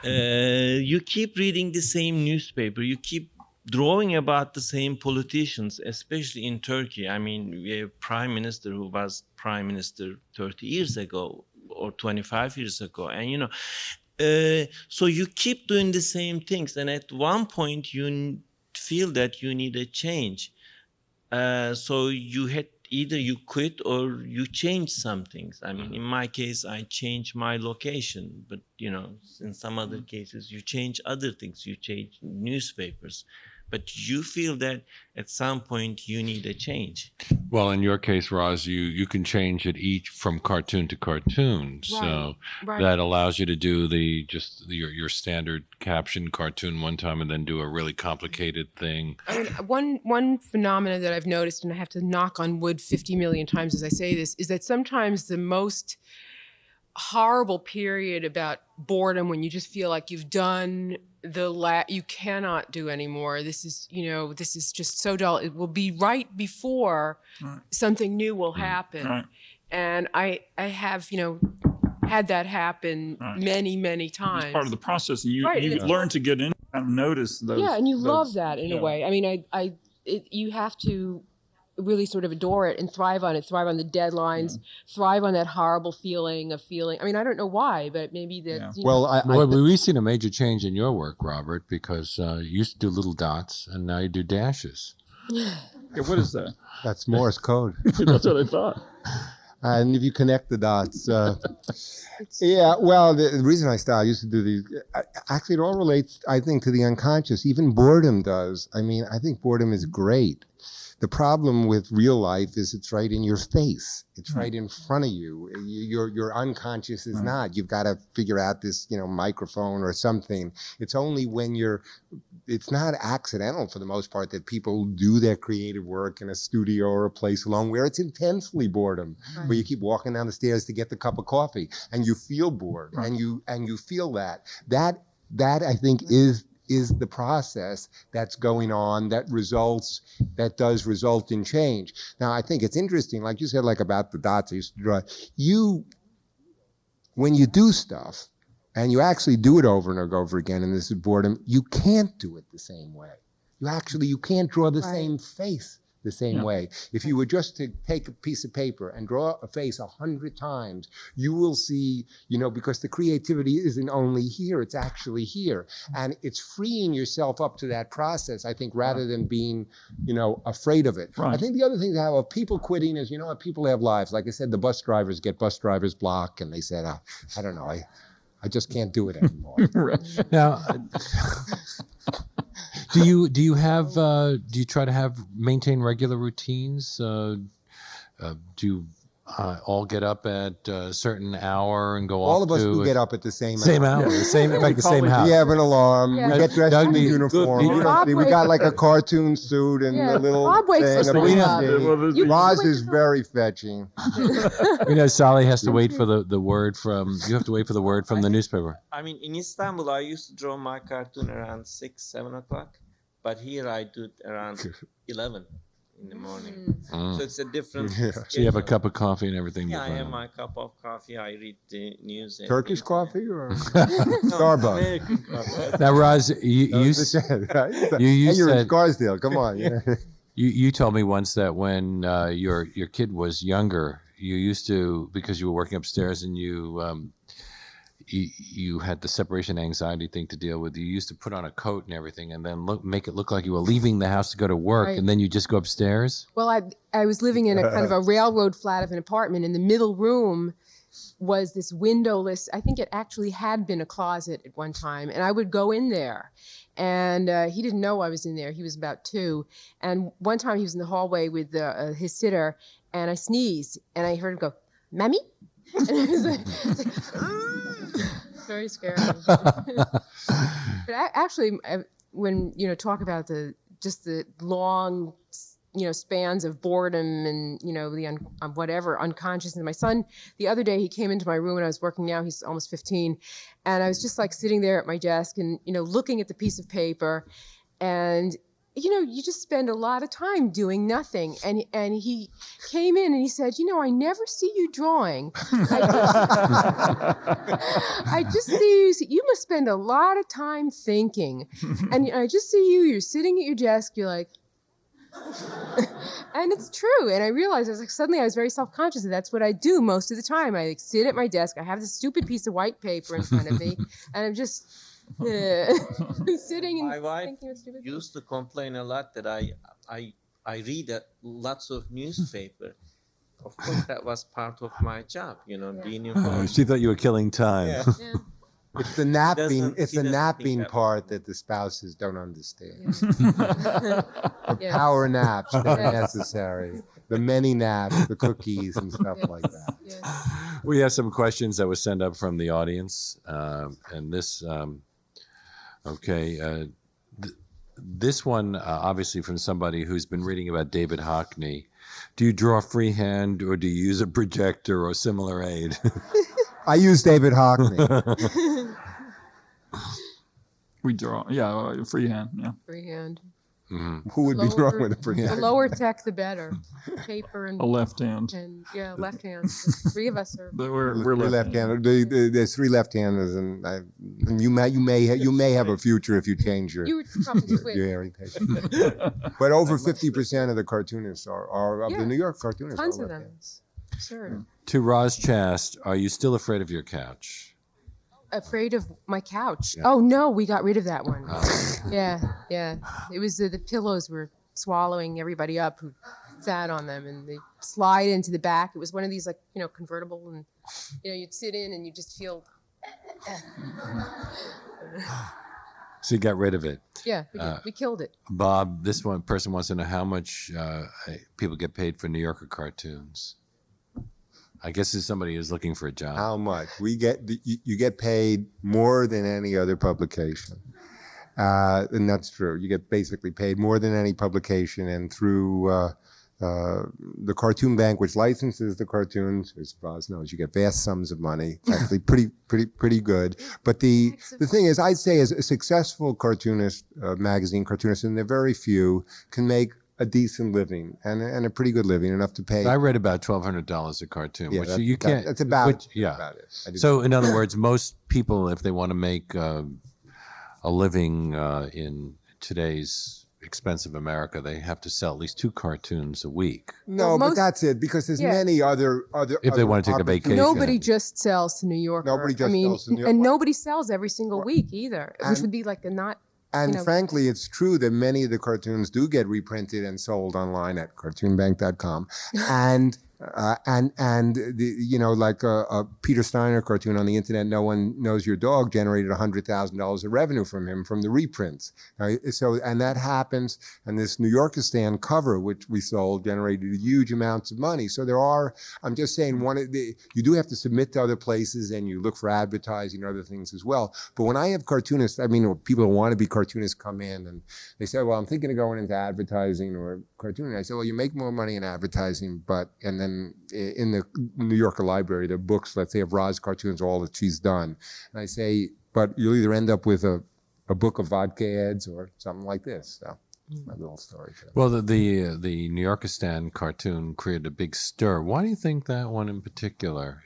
You keep reading the same newspaper. You keep drawing about the same politicians, especially in Turkey. I mean, we have a prime minister who was prime minister 30 years ago or 25 years ago. And, so you keep doing the same things. And at one point, you feel that you need a change. So you had either you quit or you change some things. I mean, in my case, I changed my location. But, in some other cases, you change other things. You change newspapers. But you feel that at some point you need a change. Well, in your case, Roz, you can change it each from cartoon to cartoon. So that allows you to do your standard caption cartoon one time and then do a really complicated thing. I mean, one phenomenon that I've noticed, and I have to knock on wood 50 million times as I say this, is that sometimes the most horrible period about boredom, when you just feel like you've done you cannot do anymore. This is just so dull. It will be right before something new will happen. Right. And I have, had that happen many, many times. It's part of the process, and you and learn to get in and notice those. Yeah, and you love that in a way. I mean, you have to really sort of adore it and thrive on the deadlines, thrive on that horrible feeling. I mean, I don't know why, but maybe that. Well, we've seen a major change in your work, Robert, because you used to do little dots and now you do dashes. Yeah, what is that? That's Morse code. That's what I thought. And if you connect the dots, the reason I used to do these, actually it all relates, I think, to the unconscious. Even boredom does. I mean, I think boredom is great. The problem with real life is it's right in your face. It's right in front of you. Your unconscious is not. You've got to figure out this, microphone or something. It's only when it's not accidental for the most part that people do their creative work in a studio or a place alone where it's intensely boredom, where you keep walking down the stairs to get the cup of coffee and you feel bored and you feel that. That I think is the process that's going on that does result in change. Now, I think it's interesting, like you said, like about the dots I used to draw. When you do stuff and you actually do it over and over again, and this is boredom, you can't do it the same way. You can't draw the same face the same way. If you were just to take a piece of paper and draw a face 100 times, you will see, because the creativity isn't only here, it's actually here. And it's freeing yourself up to that process, I think, rather than being, afraid of it. Right. I think the other thing of people quitting is, people have lives. Like I said, the bus drivers get bus driver's block, and they said, I don't know, I just can't do it anymore. Now, do you try to maintain regular routines? Do you all get up at a certain hour and go off? All of us do get up at the same hour. Yeah. Same house. We have an alarm. Yeah. We get dressed in uniform. We got like a cartoon suit and a little Bob wakes us thing. up. Roz is very fetching. Salih has to wait for the word from. You have to wait for the word from the newspaper. I mean, in Istanbul, I used to draw my cartoon around 6, 7 o'clock, but here I do it around 11 in the morning. So it's a different. So you have a cup of coffee and everything. Yeah, I have my cup of coffee. I read the news. Turkish coffee or Starbucks? American coffee. Now, Roz, you you're in Scarsdale. Come on. You told me once that when your kid was younger, you used to, because you were working upstairs and you had the separation anxiety thing to deal with. You used to put on a coat and everything, and then make it look like you were leaving the house to go to work, and then you just go upstairs. Well, I was living in a kind of a railroad flat of an apartment. In the middle room was this windowless. I think it actually had been a closet at one time, and I would go in there. And he didn't know I was in there. He was about 2. And one time he was in the hallway with his sitter, and I sneezed, and I heard him go, "Mammy?" And I was like very scary. But actually, when talk about the long spans of boredom and the whatever unconsciousness. My son, the other day, he came into my room when I was working. Now he's almost 15, and I was just like sitting there at my desk and looking at the piece of paper, and you just spend a lot of time doing nothing. And he came in and he said, I never see you drawing. I just see you must spend a lot of time thinking. And I just see you're sitting at your desk, you're like, and it's true. And I realized suddenly I was very self-conscious that that's what I do most of the time. I sit at my desk, I have this stupid piece of white paper in front of me, and I'm just sitting and my wife thinking of stupid used to complain a lot that I read lots of newspaper. Of course, that was part of my job, being informed. She thought you were killing time. Yeah. Yeah. It's the napping. He doesn't napping think that part that the spouses don't understand. Yeah. The Yeah. power naps that are necessary. The many naps, the cookies and stuff like that. Yeah. We have some questions that were sent up from the audience, and this. This one obviously from somebody who's been reading about David Hockney. Do you draw freehand or do you use a projector or similar aid? I use David Hockney. We draw, freehand, yeah. Freehand. Mm-hmm. Who would be Lower- drawing with a The projector? lower tech, the better. Paper and A left hand. left hand. The 3 of us are. We're We're left-handed. There's 3 left-handers, and you may have a future if you change your You would probably quit. your orientation. But over 50% of the cartoonists are of the New York cartoonists. Tons are of them. left-handed. Sure. To Roz Chast, are you still afraid of your couch? Afraid of my couch. Oh no, we got rid of that one. Oh. Yeah. It was the pillows were swallowing everybody up who sat on them, and they slide into the back. It was one of these convertible, and you'd sit in and you just feel. So you got rid of it. Yeah, we did. We killed it. Bob, this one person wants to know how much people get paid for New Yorker cartoons. I guess it's somebody who's looking for a job. How much? You get paid more than any other publication. And that's true. You get basically paid more than any publication, and through the Cartoon Bank, which licenses the cartoons, as Roz knows, you get vast sums of money. Actually, pretty good. But the thing is, I'd say as a successful cartoonist, magazine cartoonist, and there are very few, can make a decent living and a pretty good living, enough to pay. I read about $1,200 a cartoon, Yeah, which that- you can't. That's about about it. I did So, in other words, most people, if they want to make a living in today's expensive America, they have to sell at least 2 cartoons a week. No, Well, but most- that's it, because there's Yeah. many other If they other want to take a opportunities. vacation. Nobody just sells to New York. Nobody just sells to New York. And nobody sells every single week either, which And- would be like a not. And you know- frankly, it's true that many of the cartoons do get reprinted and sold online at cartoonbank.com. And like a Peter Steiner cartoon on the internet, No One Knows Your Dog, generated $100,000 of revenue from him from the reprints. And that happens. And this New Yorker stand cover, which we sold, generated huge amounts of money. So I'm just saying, you do have to submit to other places, and you look for advertising and other things as well. But when I have cartoonists, people who want to be cartoonists come in and they say, well, I'm thinking of going into advertising or cartooning. I say, well, you make more money in advertising, and then in the New Yorker library, the books, let's say, of Roz cartoons, all that she's done. And I say, but you'll either end up with a book of vodka ads or something like this. So, my little story. Well, the New Yorker stand cartoon created a big stir. Why do you think that one in particular?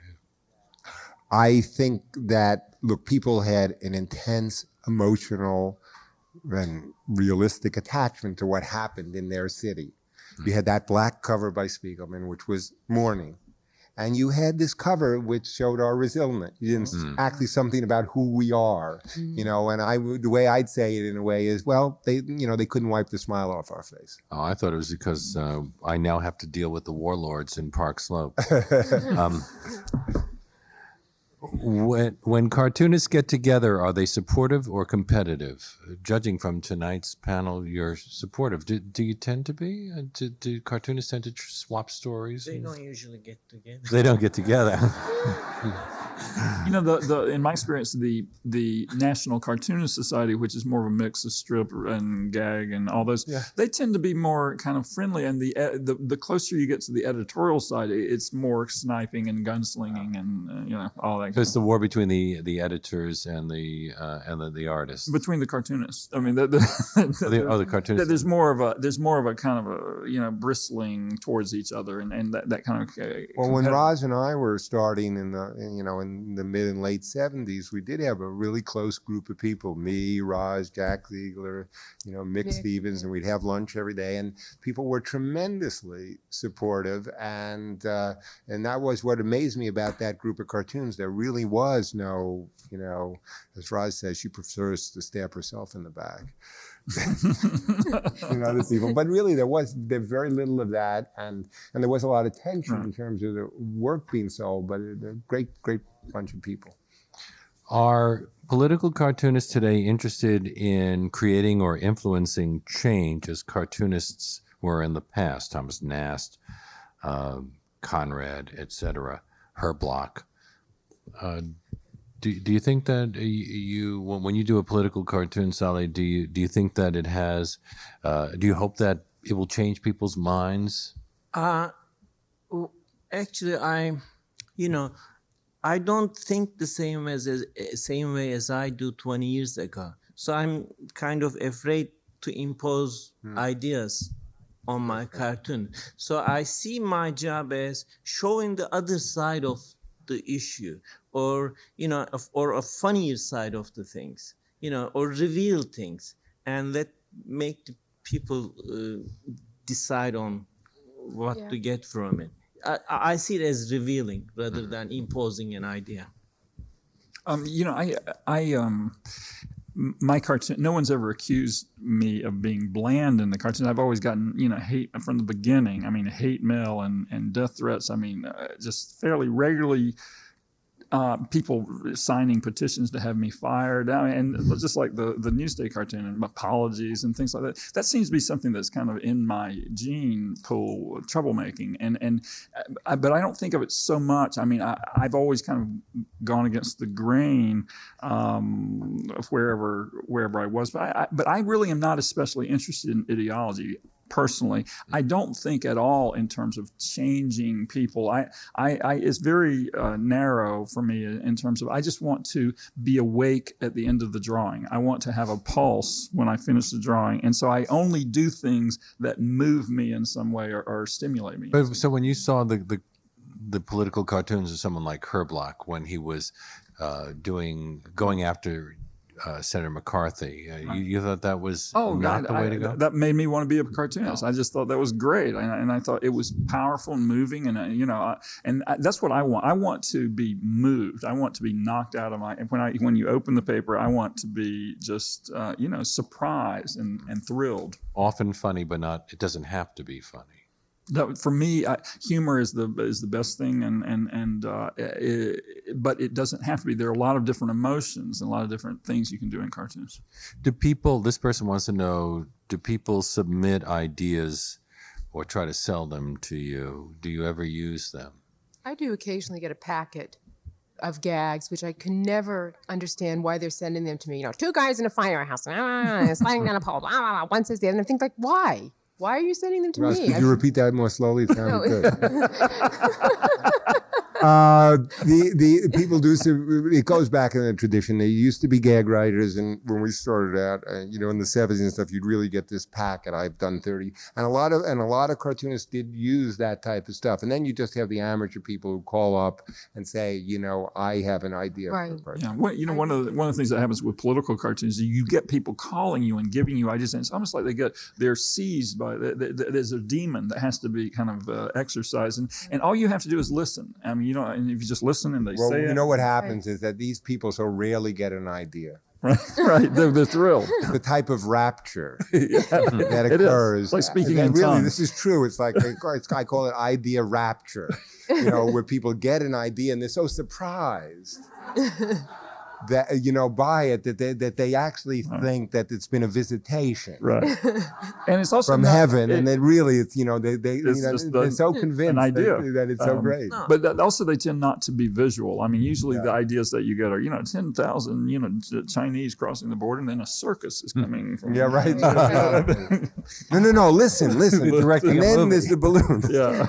I think that, look, people had an intense emotional and realistic attachment to what happened in their city. You had that black cover by Spiegelman, which was mourning. And you had this cover which showed our resilience. Exactly something about who we are, and the way I'd say it in a way is, well, they couldn't wipe the smile off our face. Oh, I thought it was because I now have to deal with the warlords in Park Slope. When cartoonists get together, are they supportive or competitive? Judging from tonight's panel, you're supportive. Do you tend to be? Do cartoonists tend to swap stories? They don't usually get together. They don't get together. In my experience, the National Cartoonist Society, which is more of a mix of strip and gag and all those, they tend to be more kind of friendly. And the closer you get to the editorial side, it's more sniping and gunslinging and all that. So it's the war between the editors and the artists. Between the cartoonists, I mean, the cartoonists. There's more of a kind of a bristling towards each other and that kind of. Well, when Roz and I were starting in the mid and late 70s, we did have a really close group of people. Me, Roz, Jack Ziegler, Mick Stevens, and we'd have lunch every day. And people were tremendously supportive, and that was what amazed me about that group of cartoons. There really was no, as Roz says, she prefers to stab herself in the back. Other people, but really there's very little of that, and there was a lot of tension in terms of the work being sold, but a great bunch of people. Are political cartoonists today interested in creating or influencing change as cartoonists were in the past? Thomas Nast, Conrad, etc., Herblock. Do you think that when you do a political cartoon, Salih, do you think that it has? Do you hope that it will change people's minds? Actually, I don't think the same way as I do 20 years ago. So I'm kind of afraid to impose ideas on my cartoon. So I see my job as showing the other side of the issue, or or a funnier side of the things, or reveal things, and make the people decide on what to get from it. I see it as revealing rather than imposing an idea. My cartoon, no one's ever accused me of being bland in the cartoon. I've always gotten, hate from the beginning. I mean, hate mail and death threats. I mean, just fairly regularly, people signing petitions to have me fired. And just like the Newsday cartoon and apologies and things like that. That seems to be something that's kind of in my gene pool, troublemaking. But I don't think of it so much. I mean, I've always kind of gone against the grain of wherever I was. But I really am not especially interested in ideology. Personally, I don't think at all in terms of changing people. It's very narrow for me in terms of I just want to be awake at the end of the drawing. I want to have a pulse when I finish the drawing, and so I only do things that move me in some way or stimulate me. But so when you saw the political cartoons of someone like Herblock, when he was going after Senator McCarthy. You thought that was God, not the way to go? That made me want to be a cartoonist. I just thought that was great, and I thought it was powerful and moving, and that's what I want. I want to be moved. I want to be knocked out of my. When you open the paper, I want to be just surprised and thrilled. Often funny, but not. It doesn't have to be funny. For me, humor is the best thing, but it doesn't have to be. There are a lot of different emotions and a lot of different things you can do in cartoons. This person wants to know, do people submit ideas or try to sell them to you? Do you ever use them? I do occasionally get a packet of gags, which I can never understand why they're sending them to me. Two guys in a firehouse, sliding down a pole, one says the other, and I think, like, why? Why are you sending them to Roz, me? could you repeat that more slowly? It sounded good. The people do. It goes back in the tradition. They used to be gag writers, and when we started out, in the 70s and stuff, you'd really get this packet. I've done 30, and a lot of cartoonists did use that type of stuff. And then you just have the amateur people who call up and say, I have an idea for a cartoon. Yeah, one of the things that happens with political cartoons is you get people calling you and giving you ideas, and it's almost like they're seized by there's a demon that has to be kind of exercised, and all you have to do is listen. I mean, and if you just listen and they say it. What happens is that these people so rarely get an idea. Right. They're thrilled. The type of rapture that occurs. It's like speaking in really, tongues. This is true. It's like I call it idea rapture. Where people get an idea and they're so surprised that by it that they actually think that it's been a visitation, right? And it's also from heaven, and then really it's they're so convinced that it's so great. But also they tend not to be visual. I mean, usually the ideas that you get are 10,000 Chinese crossing the border, and then a circus is coming from. Yeah, right. No. Listen. Directing and then there's the balloon. Yeah.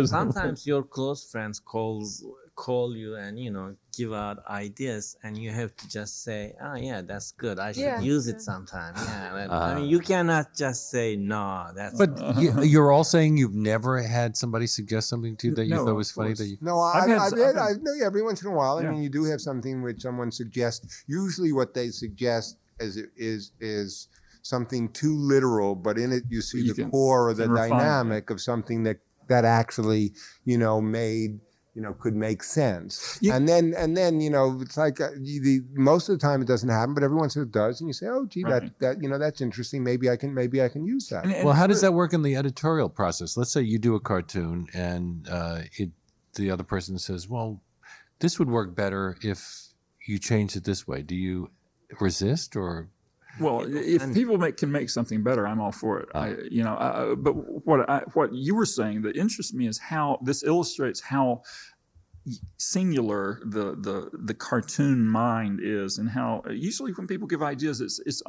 Sometimes your close friends call you and give out ideas, and you have to just say, oh yeah, that's good, I should use it sometime. I mean, you cannot just say no. But you're all saying you've never had somebody suggest something to you that you thought was funny. No, I've every once in a while. I mean, you do have something which someone suggests. Usually, what they suggest is something too literal, but in it you see the core or the dynamic of something that actually made. Could make sense. And then it's like most of the time it doesn't happen, but every once in a while it does, and you say, oh, gee, that that's interesting. Maybe I can use that. Well, how does that work in the editorial process? Let's say you do a cartoon, and the other person says, well, this would work better if you changed it this way. Do you resist or? Well, if people can make something better, I'm all for it. But what you were saying that interests me is how this illustrates how singular the cartoon mind is, and how usually when people give ideas, there's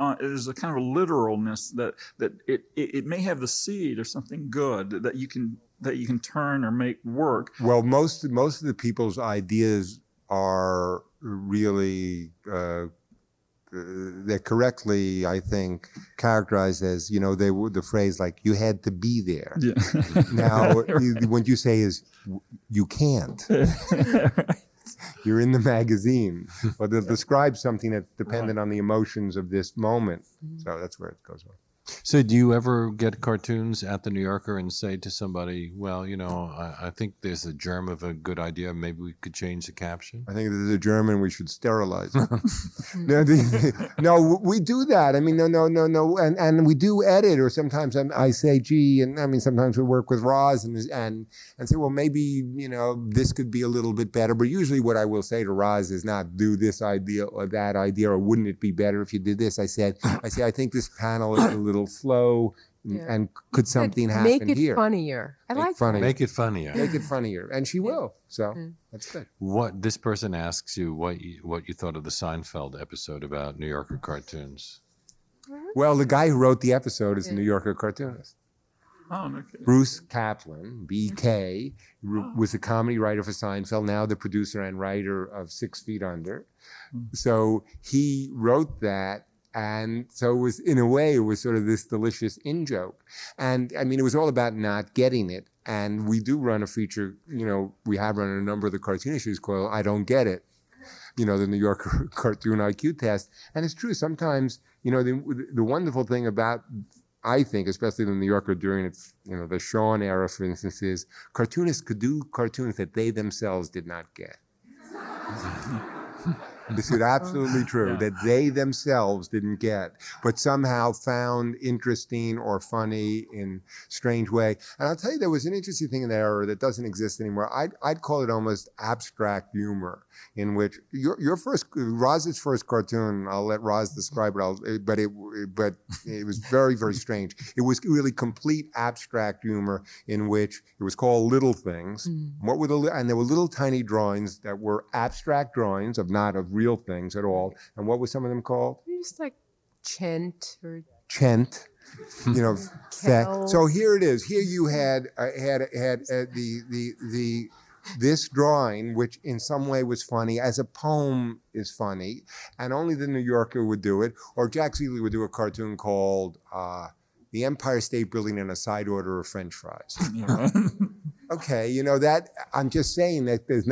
a kind of a literalness that it may have the seed or something good that you can turn or make work. Well, most of the people's ideas are really. They're correctly, I think, characterized as, they were the phrase like, you had to be there. Yeah. Now, what you say is, you can't. You're in the magazine. Or they'll describe something that's dependent on the emotions of this moment. So that's where it goes on. So do you ever get cartoons at the New Yorker and say to somebody, well, I think there's a germ of a good idea. Maybe we could change the caption? I think there's a germ and we should sterilize it. No, we do that. I mean, no. And we do edit, or sometimes I say, gee, and I mean, sometimes we work with Roz and say, well, maybe, this could be a little bit better. But usually what I will say to Roz is not do this idea or that idea, or wouldn't it be better if you did this? I say, I think this panel is a little slow, and could something happen here? Make it funnier. I like that. Make it funnier. Make it funnier, and she will. So that's good. What this person asks you, what you thought of the Seinfeld episode about New Yorker cartoons? Well, the guy who wrote the episode is a New Yorker cartoonist. Oh, no kidding. Bruce Kaplan, BK, was a comedy writer for Seinfeld, now the producer and writer of 6 Feet Under. So he wrote that. And so it was, in a way, it was sort of this delicious in-joke. And, I mean, it was all about not getting it. And we do run a feature, we have run a number of the cartoon issues called I Don't Get It. the New Yorker cartoon IQ test. And it's true. Sometimes, the wonderful thing about, I think, especially the New Yorker during its, the Shawn era, for instance, is cartoonists could do cartoons that they themselves did not get. This is absolutely true, that they themselves didn't get, but somehow found interesting or funny in strange way. And I'll tell you, there was an interesting thing in that era that doesn't exist anymore. I'd call it almost abstract humor, in which Roz's first cartoon, I'll let Roz describe it, but it was very, very strange. It was really complete abstract humor in which it was called Little Things. And there were little tiny drawings that were abstract drawings of real things at all. And what were some of them called? Just like Chent or Chent. Kel. So here it is. Here you had this drawing, which in some way was funny, as a poem is funny, and only the New Yorker would do it. Or Jack Seeley would do a cartoon called The Empire State Building and a Side Order of French Fries. Okay, that I'm just saying that there's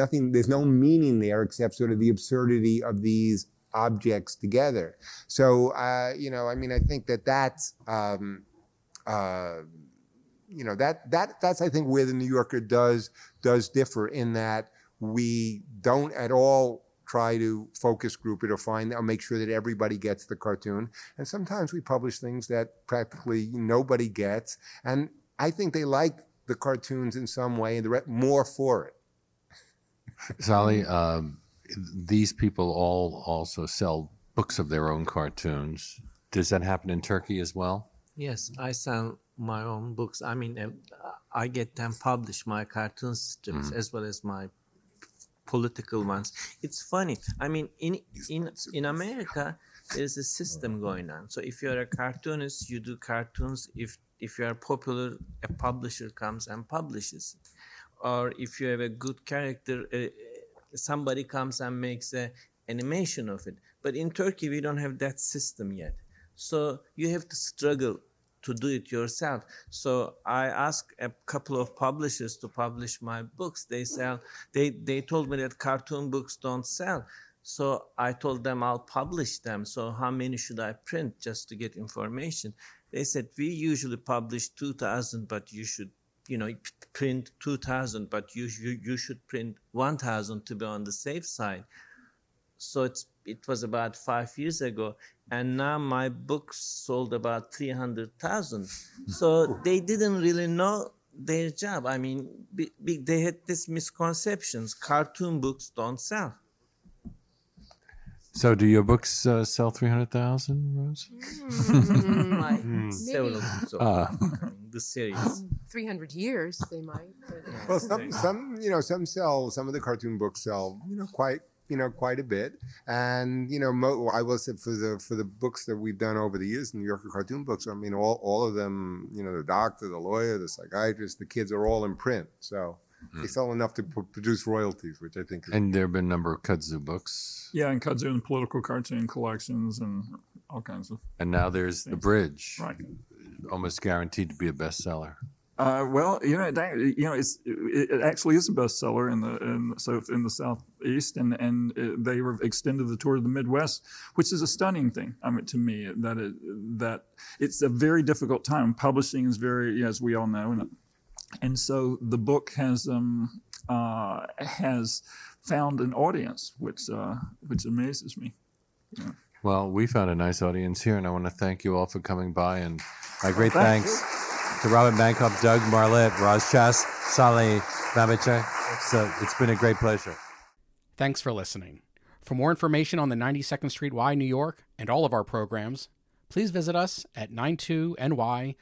no meaning there except sort of the absurdity of these objects together. So, I think that's I think where the New Yorker does differ, in that we don't at all try to focus group it or make sure that everybody gets the cartoon. And sometimes we publish things that practically nobody gets. And I think they like the cartoons in some way and more for it. Salih, these people all also sell books of their own cartoons. Does that happen in Turkey as well? Yes, I sell my own books. I mean, I get them published, my cartoon strips, as well as my political ones. It's funny. I mean, in America, there's a system going on. So if you're a cartoonist, you do cartoons. If you are popular, a publisher comes and publishes it. Or if you have a good character, somebody comes and makes an animation of it. But in Turkey, we don't have that system yet. So you have to struggle to do it yourself. So I asked a couple of publishers to publish my books. They told me that cartoon books don't sell. So I told them I'll publish them. So how many should I print just to get information? They said, we usually publish 2,000, but you should, print 2,000, but you should print 1,000 to be on the safe side. So it was about 5 years ago, and now my books sold about 300,000. So they didn't really know their job. I mean, they had this misconceptions. Cartoon books don't sell. So do your books sell 300,000, Roz? Several books. The series. 300 years, they might. Well, some sell. Some of the cartoon books sell, quite a bit. And I will say for the books that we've done over the years, New Yorker cartoon books. I mean, all of them. The doctor, the lawyer, the psychiatrist, the kids are all in print. So. They sell enough to produce royalties, which I think is... And there have been a number of kudzu books. Yeah, and kudzu and political cartoon collections and all kinds of... And now there's The Bridge. Right. Almost guaranteed to be a bestseller. It actually is a bestseller in the Southeast, and they have extended the tour to the Midwest, which is a stunning thing. I mean, to me, that it's a very difficult time. Publishing is very, as we all know, and so the book has found an audience, which amazes me. Yeah. Well, we found a nice audience here, and I want to thank you all for coming by. And my great thanks to Robert Mankoff, Doug Marlette, Roz Chast, Salih Memecan. So it's been a great pleasure. Thanks for listening. For more information on the 92nd Street Y, New York, and all of our programs, please visit us at 92ny.org.